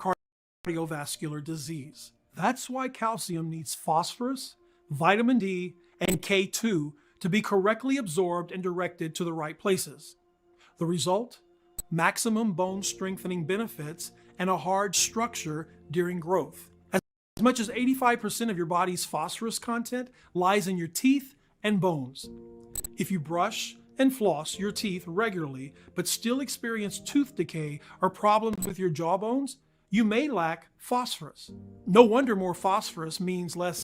Speaker 1: cardiovascular disease. That's why calcium needs phosphorus, vitamin D, and K2 to be correctly absorbed and directed to the right places. The result? Maximum bone strengthening benefits and a hard structure during growth. As much as 85% of your body's phosphorus content lies in your teeth and bones. If you brush and floss your teeth regularly but still experience tooth decay or problems with your jawbones, you may lack phosphorus. No wonder more phosphorus means less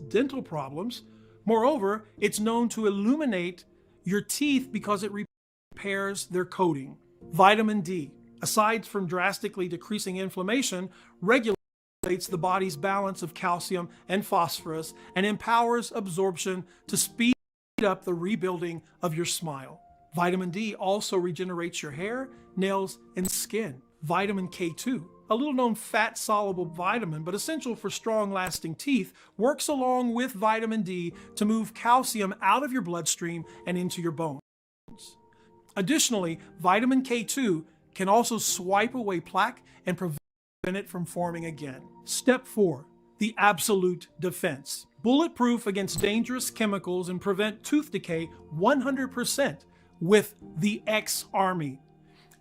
Speaker 1: dental problems. Moreover, it's known to illuminate your teeth because it repairs their coating. Vitamin D, aside from drastically decreasing inflammation, regulates the body's balance of calcium and phosphorus and empowers absorption to speed up the rebuilding of your smile. Vitamin D also regenerates your hair, nails, and skin. Vitamin K2, a little-known fat-soluble vitamin but essential for strong, lasting teeth, works along with vitamin D to move calcium out of your bloodstream and into your bones. Additionally, vitamin K2 can also swipe away plaque and prevent it from forming again. Step 4. The absolute defense. Bulletproof against dangerous chemicals and prevent tooth decay 100% with the X-Army.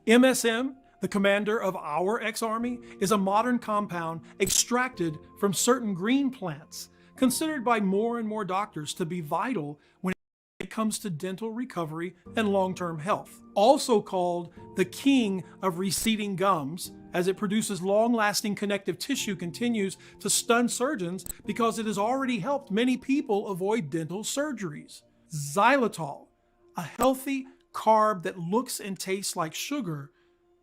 Speaker 1: MSM, the commander of our X-Army, is a modern compound extracted from certain green plants, considered by more and more doctors to be vital when it comes to dental recovery and long-term health. Also called the king of receding gums, as it produces long-lasting connective tissue, continues to stun surgeons because it has already helped many people avoid dental surgeries. Xylitol, a healthy carb that looks and tastes like sugar,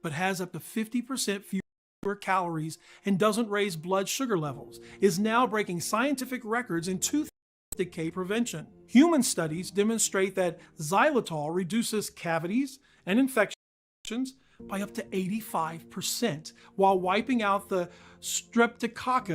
Speaker 1: but has up to 50% fewer calories and doesn't raise blood sugar levels, is now breaking scientific records in tooth decay prevention. Human studies demonstrate that xylitol reduces cavities and infections by up to 85% while wiping out the Streptococcus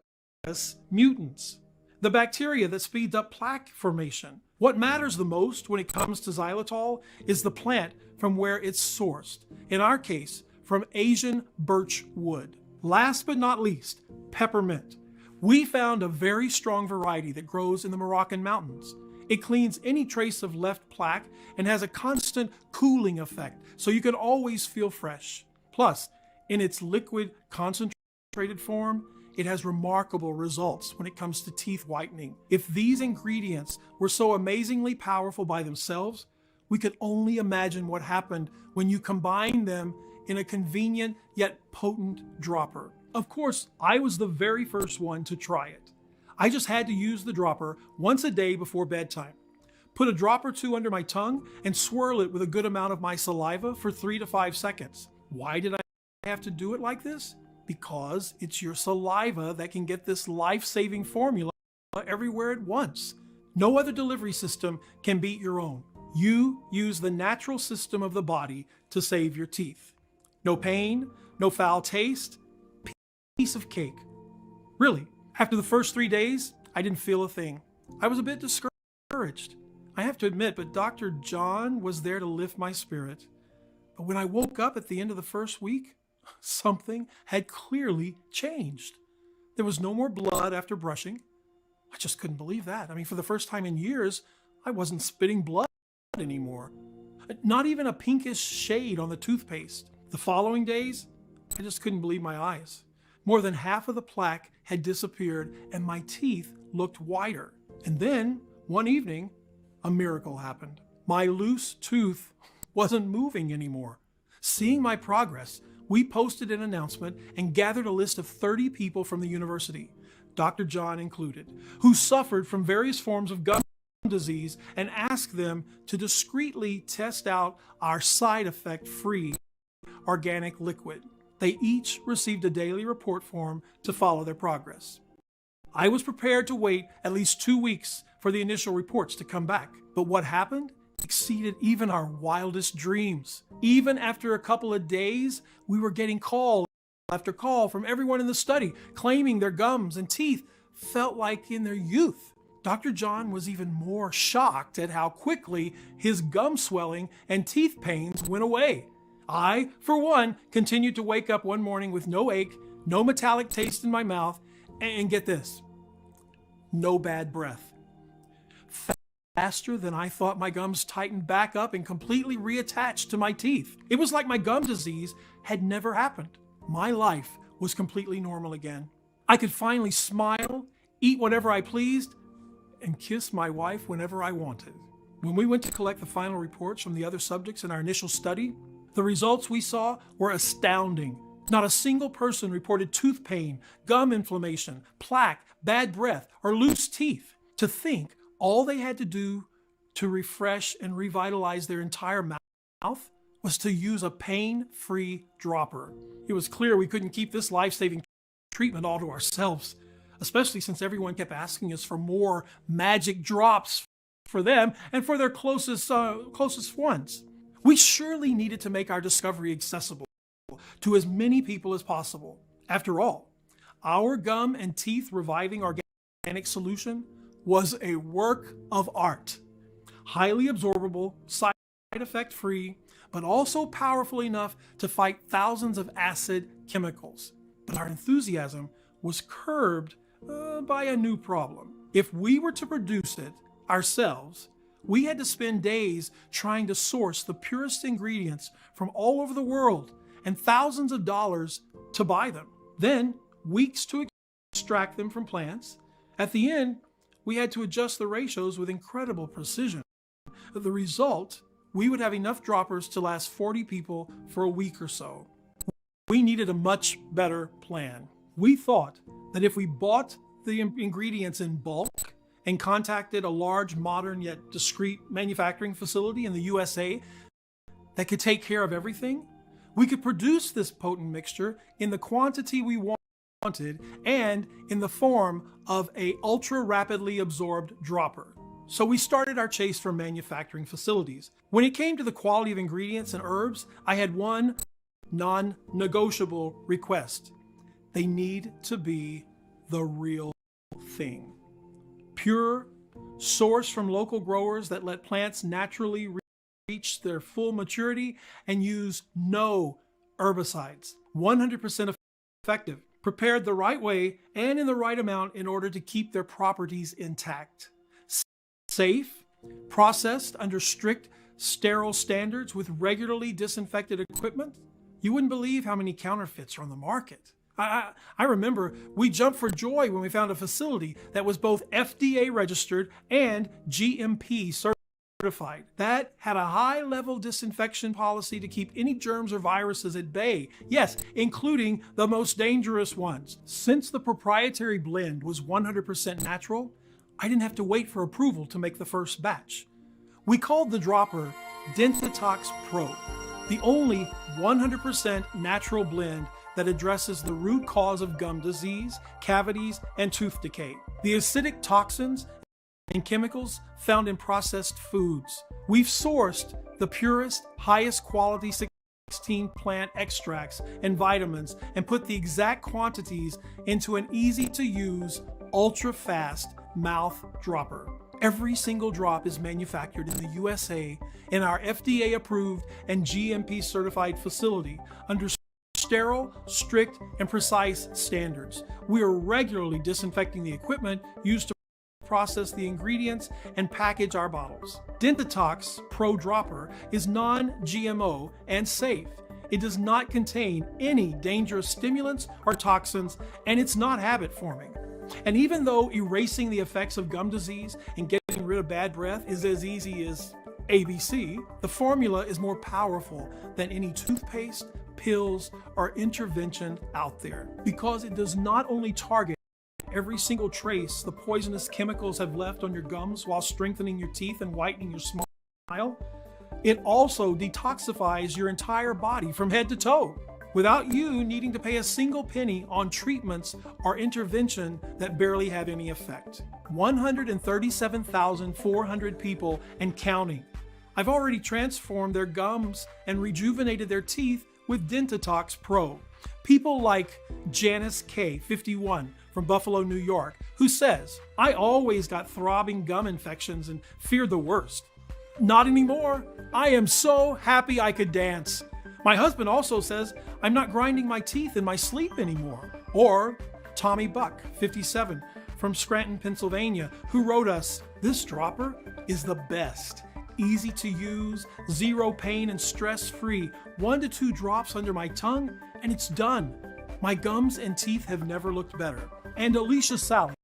Speaker 1: mutans, the bacteria that speeds up plaque formation. What matters the most when it comes to xylitol is the plant from where it's sourced. In our case, from Asian birch wood. Last but not least, peppermint. We found a very strong variety that grows in the Moroccan mountains. It cleans any trace of left plaque and has a constant cooling effect, so you can always feel fresh. Plus, in its liquid concentrated form, it has remarkable results when it comes to teeth whitening. If these ingredients were so amazingly powerful by themselves, we could only imagine what happened when you combine them in a convenient yet potent dropper. Of course, I was the very first one to try it. I just had to use the dropper once a day before bedtime. Put a drop or two under my tongue and swirl it with a good amount of my saliva for 3 to 5 seconds. Why did I have to do it like this? Because it's your saliva that can get this life-saving formula everywhere at once. No other delivery system can beat your own. You use the natural system of the body to save your teeth. No pain, no foul taste, piece of cake. Really, after the first 3 days, I didn't feel a thing. I was a bit discouraged, I have to admit, but Dr. John was there to lift my spirit. But when I woke up at the end of the first week, something had clearly changed. There was no more blood after brushing. I just couldn't believe that. I mean, for the first time in years, I wasn't spitting blood anymore. Not even a pinkish shade on the toothpaste. The following days, I just couldn't believe my eyes. More than half of the plaque had disappeared and my teeth looked whiter. And then, one evening, a miracle happened. My loose tooth wasn't moving anymore. Seeing my progress, we posted an announcement and gathered a list of 30 people from the university, Dr. John included, who suffered from various forms of gum disease, and asked them to discreetly test out our side effect-free organic liquid. They each received a daily report form to follow their progress. I was prepared to wait at least 2 weeks for the initial reports to come back, but what happened exceeded even our wildest dreams. Even after a couple of days, we were getting call after call from everyone in the study claiming their gums and teeth felt like in their youth. Dr. John was even more shocked at how quickly his gum swelling and teeth pains went away. I, for one, continued to wake up one morning with no ache, no metallic taste in my mouth, and get this, no bad breath. Faster than I thought, my gums tightened back up and completely reattached to my teeth. It was like my gum disease had never happened. My life was completely normal again. I could finally smile, eat whatever I pleased, and kiss my wife whenever I wanted. When we went to collect the final reports from the other subjects in our initial study, the results we saw were astounding. Not a single person reported tooth pain, gum inflammation, plaque, bad breath, or loose teeth. To think all they had to do to refresh and revitalize their entire mouth was to use a pain-free dropper. It was clear we couldn't keep this life-saving treatment all to ourselves, especially since everyone kept asking us for more magic drops for them and for their closest ones. We surely needed to make our discovery accessible to as many people as possible. After all, our gum and teeth reviving organic solution was a work of art. Highly absorbable, side effect free, but also powerful enough to fight thousands of acid chemicals. But our enthusiasm was curbed by a new problem. If we were to produce it ourselves, we had to spend days trying to source the purest ingredients from all over the world and thousands of dollars to buy them. Then weeks to extract them from plants. At the end, we had to adjust the ratios with incredible precision. The result, we would have enough droppers to last 40 people for a week or so. We needed a much better plan. We thought that if we bought the ingredients in bulk and contacted a large, modern yet discreet manufacturing facility in the USA that could take care of everything, we could produce this potent mixture in the quantity we wanted and in the form of an ultra rapidly absorbed dropper. So we started our chase for manufacturing facilities. When it came to the quality of ingredients and herbs, I had one non-negotiable request. They need to be the real thing. Pure, sourced from local growers that let plants naturally reach their full maturity and use no herbicides. 100% effective. Prepared the right way and in the right amount in order to keep their properties intact. Safe, processed under strict sterile standards with regularly disinfected equipment. You wouldn't believe how many counterfeits are on the market. I remember we jumped for joy when we found a facility that was both FDA registered and GMP certified. That had a high-level disinfection policy to keep any germs or viruses at bay. Yes, including the most dangerous ones. Since the proprietary blend was 100% natural, I didn't have to wait for approval to make the first batch. We called the dropper DENTITOX Pro, the only 100% natural blend that addresses the root cause of gum disease, cavities, and tooth decay. The acidic toxins and chemicals found in processed foods. We've sourced the purest, highest quality 16 plant extracts and vitamins and put the exact quantities into an easy-to-use, ultra-fast mouth dropper. Every single drop is manufactured in the USA in our FDA-approved and GMP-certified facility under sterile, strict, and precise standards. We are regularly disinfecting the equipment used to process the ingredients and package our bottles. DENTITOX Pro Dropper is non-GMO and safe. It does not contain any dangerous stimulants or toxins, and it's not habit-forming. And even though erasing the effects of gum disease and getting rid of bad breath is as easy as ABC, the formula is more powerful than any toothpaste, pills, or intervention out there, because it does not only target every single trace the poisonous chemicals have left on your gums while strengthening your teeth and whitening your smile, it also detoxifies your entire body from head to toe, without you needing to pay a single penny on treatments or intervention that barely have any effect. 137,400 people and counting. I've already transformed their gums and rejuvenated their teeth with DENTITOX Pro. People like Janice K, 51, from Buffalo, New York, who says, I always got throbbing gum infections and feared the worst. Not anymore. I am so happy I could dance. My husband also says, I'm not grinding my teeth in my sleep anymore. Or Tommy Buck, 57, from Scranton, Pennsylvania, who wrote us, this dropper is the best. Easy to use, zero pain and stress-free, 1 to 2 drops under my tongue, and it's done. My gums and teeth have never looked better. And Alicia Sally,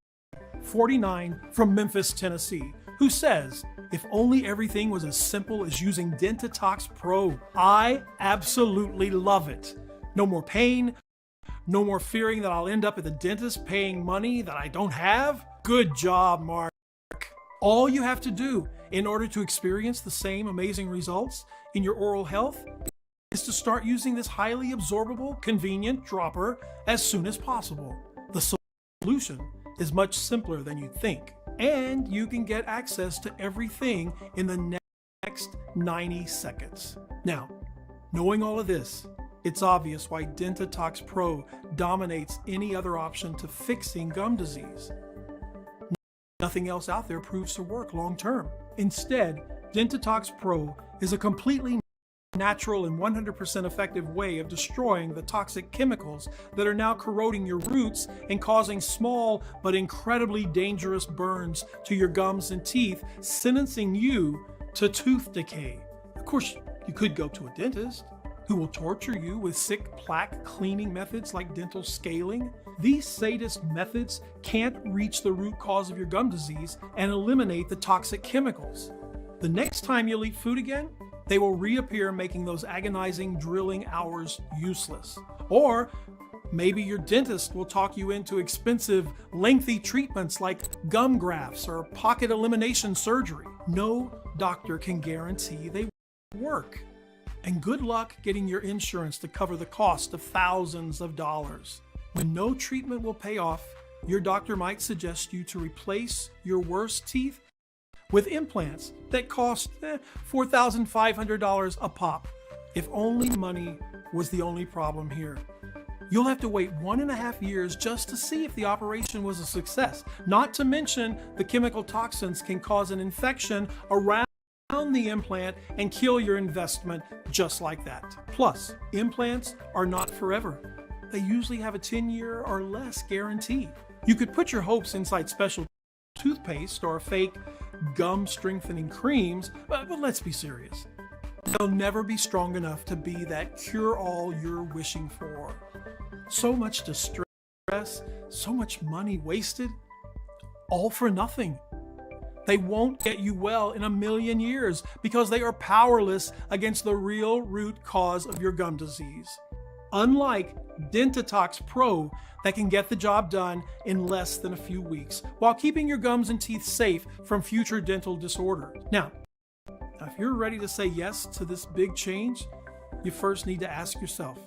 Speaker 1: 49, from Memphis, Tennessee, who says, if only everything was as simple as using DENTITOX Pro. I absolutely love it. No more pain, no more fearing that I'll end up at the dentist paying money that I don't have. Good job, Mark. All you have to do in order to experience the same amazing results in your oral health is to start using this highly absorbable, convenient dropper as soon as possible. The solution is much simpler than you'd think, and you can get access to everything in the next 90 seconds. Now, knowing all of this, it's obvious why DENTITOX Pro dominates any other option to fixing gum disease. Nothing else out there proves to work long term. Instead, DENTITOX Pro is a completely natural and 100% effective way of destroying the toxic chemicals that are now corroding your roots and causing small but incredibly dangerous burns to your gums and teeth, sentencing you to tooth decay. Of course, you could go to a dentist who will torture you with sick plaque cleaning methods like dental scaling. These sadist methods can't reach the root cause of your gum disease and eliminate the toxic chemicals. The next time you'll eat food again, they will reappear, making those agonizing drilling hours useless. Or maybe your dentist will talk you into expensive, lengthy treatments like gum grafts or pocket elimination surgery. No doctor can guarantee they work. And good luck getting your insurance to cover the cost of thousands of dollars. When no treatment will pay off, your doctor might suggest you to replace your worst teeth with implants that cost $4,500 a pop. If only money was the only problem here. You'll have to wait 1.5 years just to see if the operation was a success. Not to mention the chemical toxins can cause an infection around the implant and kill your investment just like that. Plus, implants are not forever. They usually have a 10-year or less guarantee. You could put your hopes inside special toothpaste or fake gum strengthening creams, but let's be serious. They'll never be strong enough to be that cure-all you're wishing for. So much distress, so much money wasted, all for nothing. They won't get you well in 1,000,000 years because they are powerless against the real root cause of your gum disease. Unlike DENTITOX Pro that can get the job done in less than a few weeks while keeping your gums and teeth safe from future dental disorders. Now, if you're ready to say yes to this big change, you first need to ask yourself,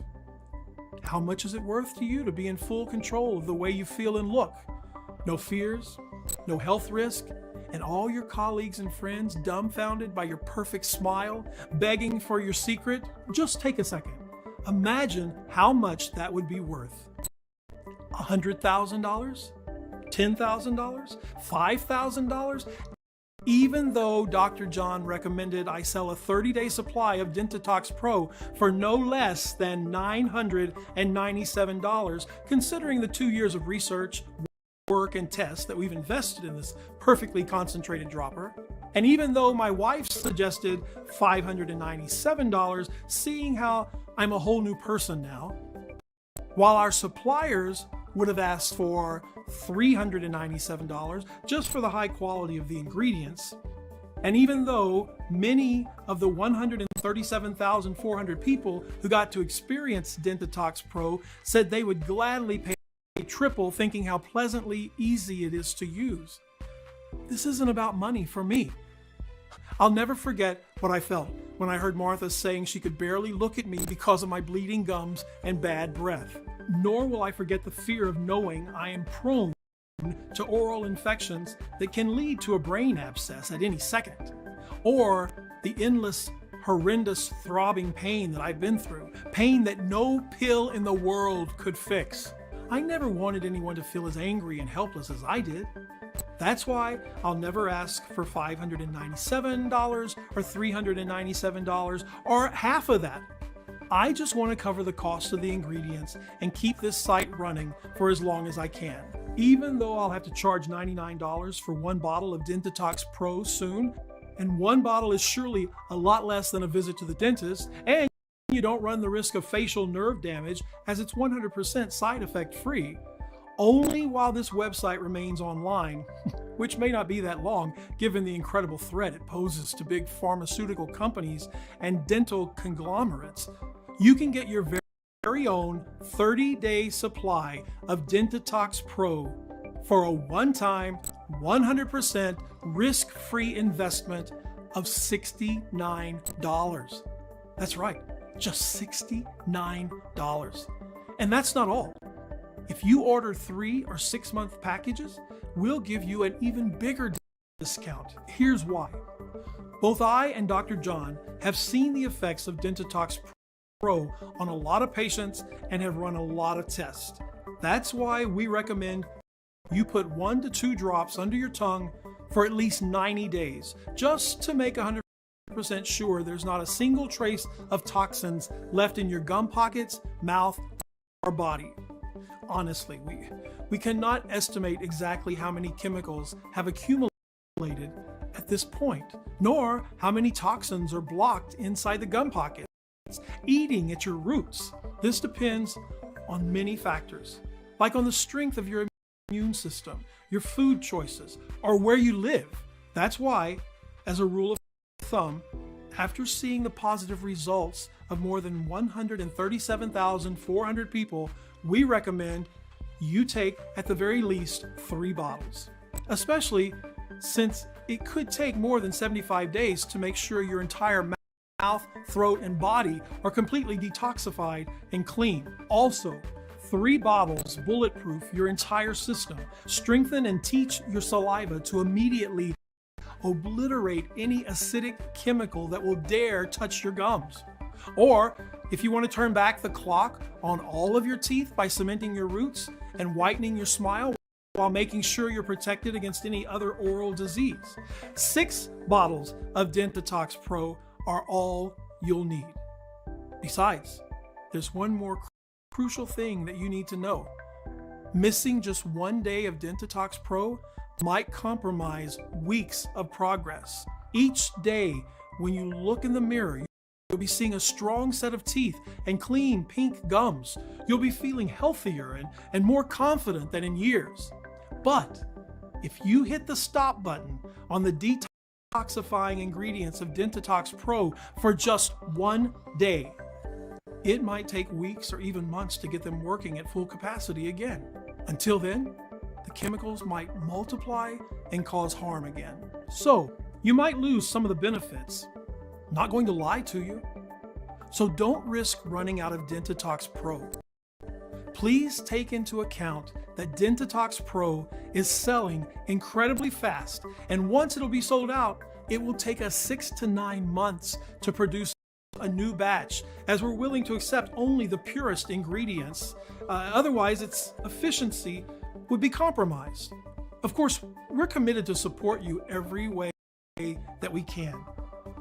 Speaker 1: how much is it worth to you to be in full control of the way you feel and look? No fears, no health risk, and all your colleagues and friends dumbfounded by your perfect smile, begging for your secret? Just take a second. Imagine how much that would be worth. $100,000? $10,000? $5,000? Even though Dr. John recommended I sell a 30-day supply of DENTITOX Pro for no less than $997, considering the 2 years of research, work, and tests that we've invested in this perfectly concentrated dropper. And even though my wife suggested $597, seeing how I'm a whole new person now, while our suppliers would have asked for $397 just for the high quality of the ingredients. And even though many of the 137,400 people who got to experience DENTITOX Pro said they would gladly pay triple, thinking how pleasantly easy it is to use. This isn't about money for me. I'll never forget what I felt when I heard Martha saying she could barely look at me because of my bleeding gums and bad breath. Nor will I forget the fear of knowing I am prone to oral infections that can lead to a brain abscess at any second, or the endless, horrendous throbbing pain that I've been through, pain that no pill in the world could fix. I never wanted anyone to feel as angry and helpless as I did. That's why I'll never ask for $597 or $397 or half of that. I just want to cover the cost of the ingredients and keep this site running for as long as I can. Even though I'll have to charge $99 for one bottle of DENTITOX Pro soon, and one bottle is surely a lot less than a visit to the dentist, and you don't run the risk of facial nerve damage as it's 100% side effect free. Only while this website remains online, which may not be that long given the incredible threat it poses to big pharmaceutical companies and dental conglomerates, you can get your very own 30-day supply of DENTITOX Pro for a one-time, 100% risk-free investment of $69. That's right, just $69. And that's not all. If you order 3 or 6 month packages, we'll give you an even bigger discount. Here's why. Both I and Dr. John have seen the effects of DENTITOX Pro on a lot of patients and have run a lot of tests. That's why we recommend you put 1 to 2 drops under your tongue for at least 90 days, just to make 100% 100% sure there's not a single trace of toxins left in your gum pockets, mouth, or body. Honestly, we cannot estimate exactly how many chemicals have accumulated at this point, nor how many toxins are blocked inside the gum pockets, eating at your roots. This depends on many factors, like on the strength of your immune system, your food choices, or where you live. That's why, as a rule of thumb, after seeing the positive results of more than 137,400 people, we recommend you take at the very least 3 bottles, especially since it could take more than 75 days to make sure your entire mouth, throat, and body are completely detoxified and clean. Also, 3 bottles bulletproof your entire system, strengthen and teach your saliva to immediately obliterate any acidic chemical that will dare touch your gums. Or, if you want to turn back the clock on all of your teeth by cementing your roots and whitening your smile while making sure you're protected against any other oral disease, 6 bottles of DENTITOX Pro are all you'll need. Besides, there's one more crucial thing that you need to know. Missing just 1 day of DENTITOX Pro might compromise weeks of progress. Each day when you look in the mirror, you'll be seeing a strong set of teeth and clean pink gums. You'll be feeling healthier and more confident than in years. But if you hit the stop button on the detoxifying ingredients of DENTITOX Pro for just 1 day, it might take weeks or even months to get them working at full capacity again. Until then, the chemicals might multiply and cause harm again. So, you might lose some of the benefits. Not going to lie to you. So don't risk running out of DENTITOX Pro. Please take into account that DENTITOX Pro is selling incredibly fast, and once it'll be sold out, it will take us 6 to 9 months to produce a new batch, as we're willing to accept only the purest ingredients. Otherwise, its efficiency would be compromised. Of course, we're committed to support you every way that we can.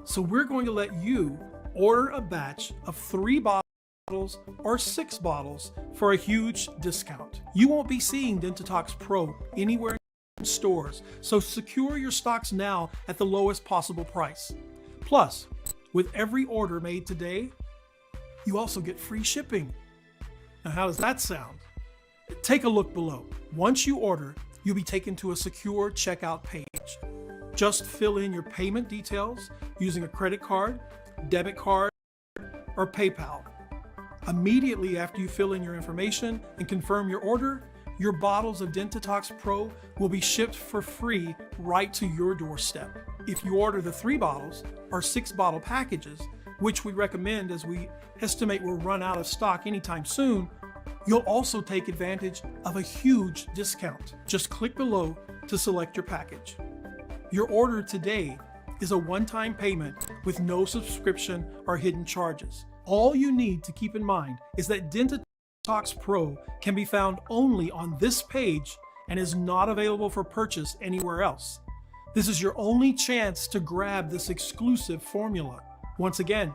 Speaker 1: So we're going to let you order a batch of 3 bottles or 6 bottles for a huge discount. You won't be seeing DENTITOX Pro anywhere in stores, so secure your stocks now at the lowest possible price. Plus, with every order made today, you also get free shipping. Now, how does that sound? Take a look below. Once you order, you'll be taken to a secure checkout page. Just fill in your payment details using a credit card, debit card, or PayPal. Immediately after you fill in your information and confirm your order, your bottles of DENTITOX Pro will be shipped for free right to your doorstep. If you order the 3 bottles or 6 bottle packages, which we recommend as we estimate will run out of stock anytime soon, you'll also take advantage of a huge discount. Just click below to select your package. Your order today is a one-time payment with no subscription or hidden charges. All you need to keep in mind is that DENTITOX Pro can be found only on this page and is not available for purchase anywhere else. This is your only chance to grab this exclusive formula. Once again,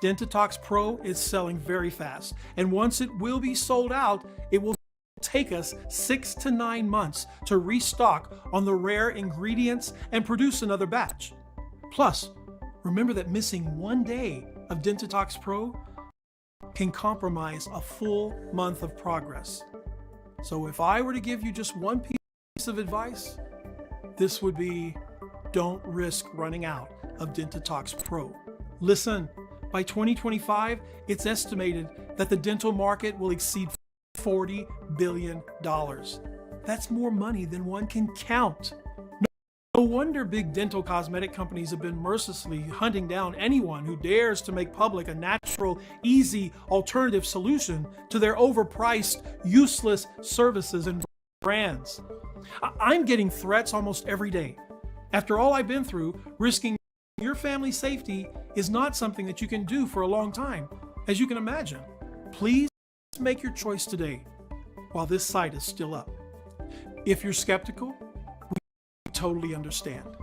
Speaker 1: DENTITOX Pro is selling very fast, and once it will be sold out, it will take us 6 to 9 months to restock on the rare ingredients and produce another batch. Plus, remember that missing 1 day of DENTITOX Pro can compromise a full month of progress. So if I were to give you just one piece of advice, this would be, don't risk running out of DENTITOX Pro. Listen, by 2025, it's estimated that the dental market will exceed $40 billion. That's more money than one can count. No wonder big dental cosmetic companies have been mercilessly hunting down anyone who dares to make public a natural, easy alternative solution to their overpriced, useless services and brands. I'm getting threats almost every day. After all I've been through, risking your family's safety is not something that you can do for a long time, as you can imagine. Please make your choice today while this site is still up. If you're skeptical, we totally understand.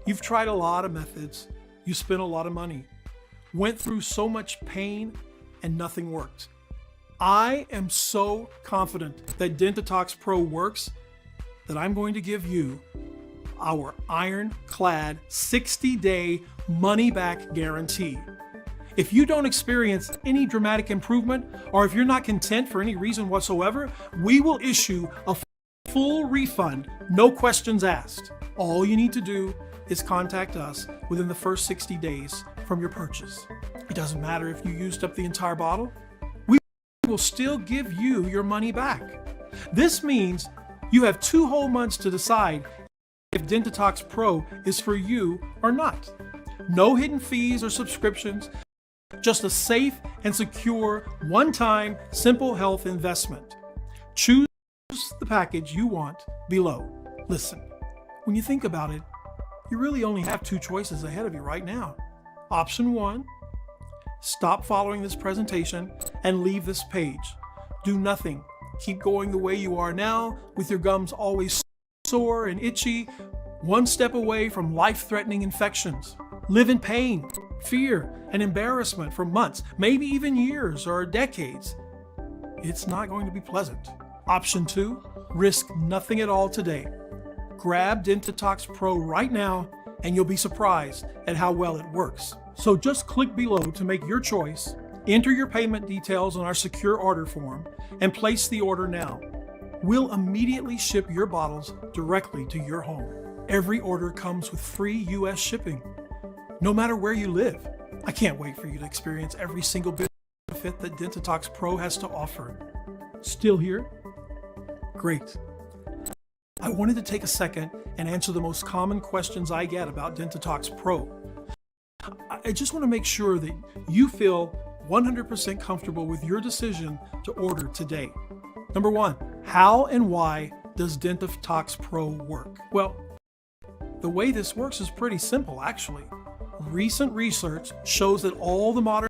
Speaker 1: You've tried a lot of methods, You spent a lot of money, went through so much pain, and nothing worked. I am so confident that DENTITOX Pro works that I'm going to give you our ironclad 60-day money-back guarantee. If you don't experience any dramatic improvement, or if you're not content for any reason whatsoever, we will issue a full refund, no questions asked. All you need to do is contact us within the first 60 days from your purchase. It doesn't matter if you used up the entire bottle, we will still give you your money back. This means you have 2 whole months to decide if DENTITOX Pro is for you or not. No hidden fees or subscriptions, just a safe and secure, one-time, simple health investment. Choose the package you want below. Listen, when you think about it, you really only have 2 choices ahead of you right now. Option 1, stop following this presentation and leave this page. Do nothing. Keep going the way you are now, with your gums always sore and itchy, one step away from life-threatening infections. Live in pain, fear, and embarrassment for months, maybe even years or decades. It's not going to be pleasant. Option 2, risk nothing at all today. Grab DENTITOX Pro right now and you'll be surprised at how well it works. So just click below to make your choice, enter your payment details on our secure order form, and place the order now. We'll immediately ship your bottles directly to your home. Every order comes with free US shipping, no matter where you live. I can't wait for you to experience every single benefit that DENTITOX Pro has to offer. Still here? Great. I wanted to take a second and answer the most common questions I get about DENTITOX Pro. I just want to make sure that you feel 100% comfortable with your decision to order today. Number 1, how and why does DENTITOX Pro work? Well, the way this works is pretty simple, actually. Recent research shows that all the modern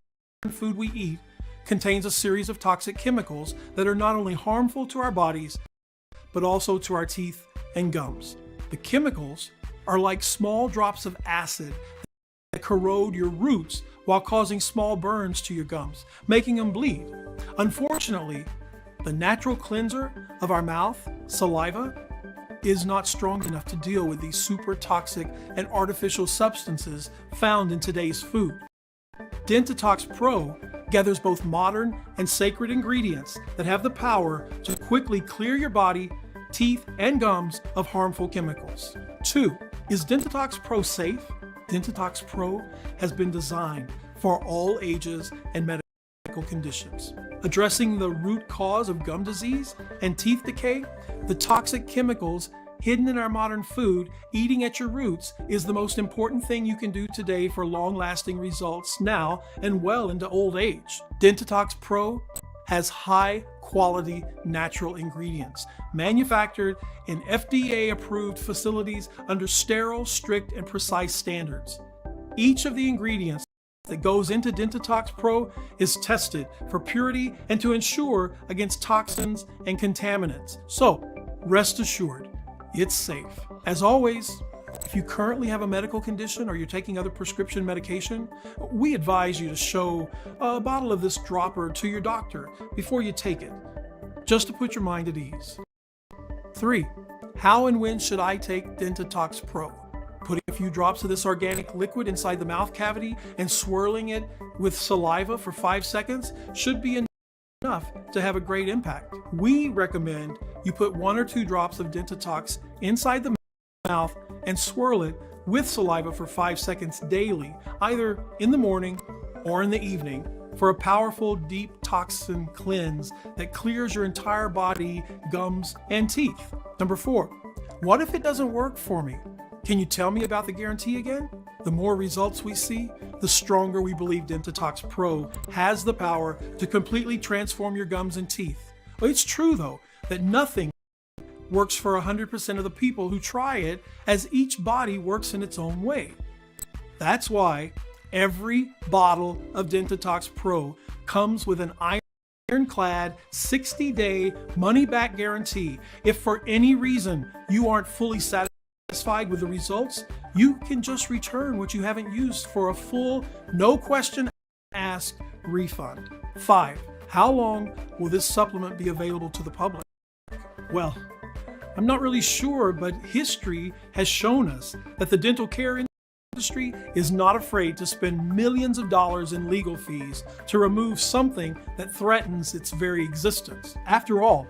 Speaker 1: food we eat contains a series of toxic chemicals that are not only harmful to our bodies, but also to our teeth and gums. The chemicals are like small drops of acid that corrode your roots while causing small burns to your gums, making them bleed. Unfortunately, the natural cleanser of our mouth, saliva, is not strong enough to deal with these super toxic and artificial substances found in today's food. DENTITOX Pro gathers both modern and sacred ingredients that have the power to quickly clear your body, teeth, and gums of harmful chemicals. 2, is DENTITOX Pro safe? DENTITOX Pro has been designed for all ages and medical conditions. Addressing the root cause of gum disease and teeth decay, the toxic chemicals hidden in our modern food, eating at your roots, is the most important thing you can do today for long-lasting results now and well into old age. DENTITOX Pro has high-quality natural ingredients, manufactured in FDA-approved facilities under sterile, strict, and precise standards. Each of the ingredients that goes into DENTITOX Pro is tested for purity and to ensure against toxins and contaminants. So, rest assured, it's safe. As always, if you currently have a medical condition or you're taking other prescription medication, we advise you to show a bottle of this dropper to your doctor before you take it, just to put your mind at ease. 3, how and when should I take DENTITOX Pro? Putting a few drops of this organic liquid inside the mouth cavity and swirling it with saliva for 5 seconds should be enough to have a great impact. We recommend you put 1 or 2 drops of DENTITOX inside the mouth and swirl it with saliva for 5 seconds daily, either in the morning or in the evening, for a powerful deep toxin cleanse that clears your entire body, gums, and teeth. Number 4, what if it doesn't work for me? Can you tell me about the guarantee again? The more results we see, the stronger we believe DENTITOX Pro has the power to completely transform your gums and teeth. It's true, though, that nothing works for 100% of the people who try it, as each body works in its own way. That's why every bottle of DENTITOX Pro comes with an ironclad 60-day money-back guarantee. If for any reason you aren't fully satisfied with the results, you can just return what you haven't used for a full, no question asked refund. 5. How long will this supplement be available to the public? Well, I'm not really sure, but history has shown us that the dental care industry is not afraid to spend millions of dollars in legal fees to remove something that threatens its very existence. After all,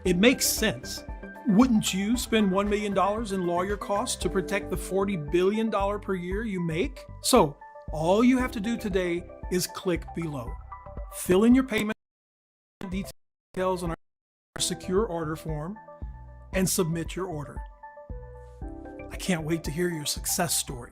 Speaker 1: it makes sense. Wouldn't you spend $1 million in lawyer costs to protect the $40 billion per year you make? So, all you have to do today is click below. Fill in your payment details on our secure order form and submit your order. I can't wait to hear your success story.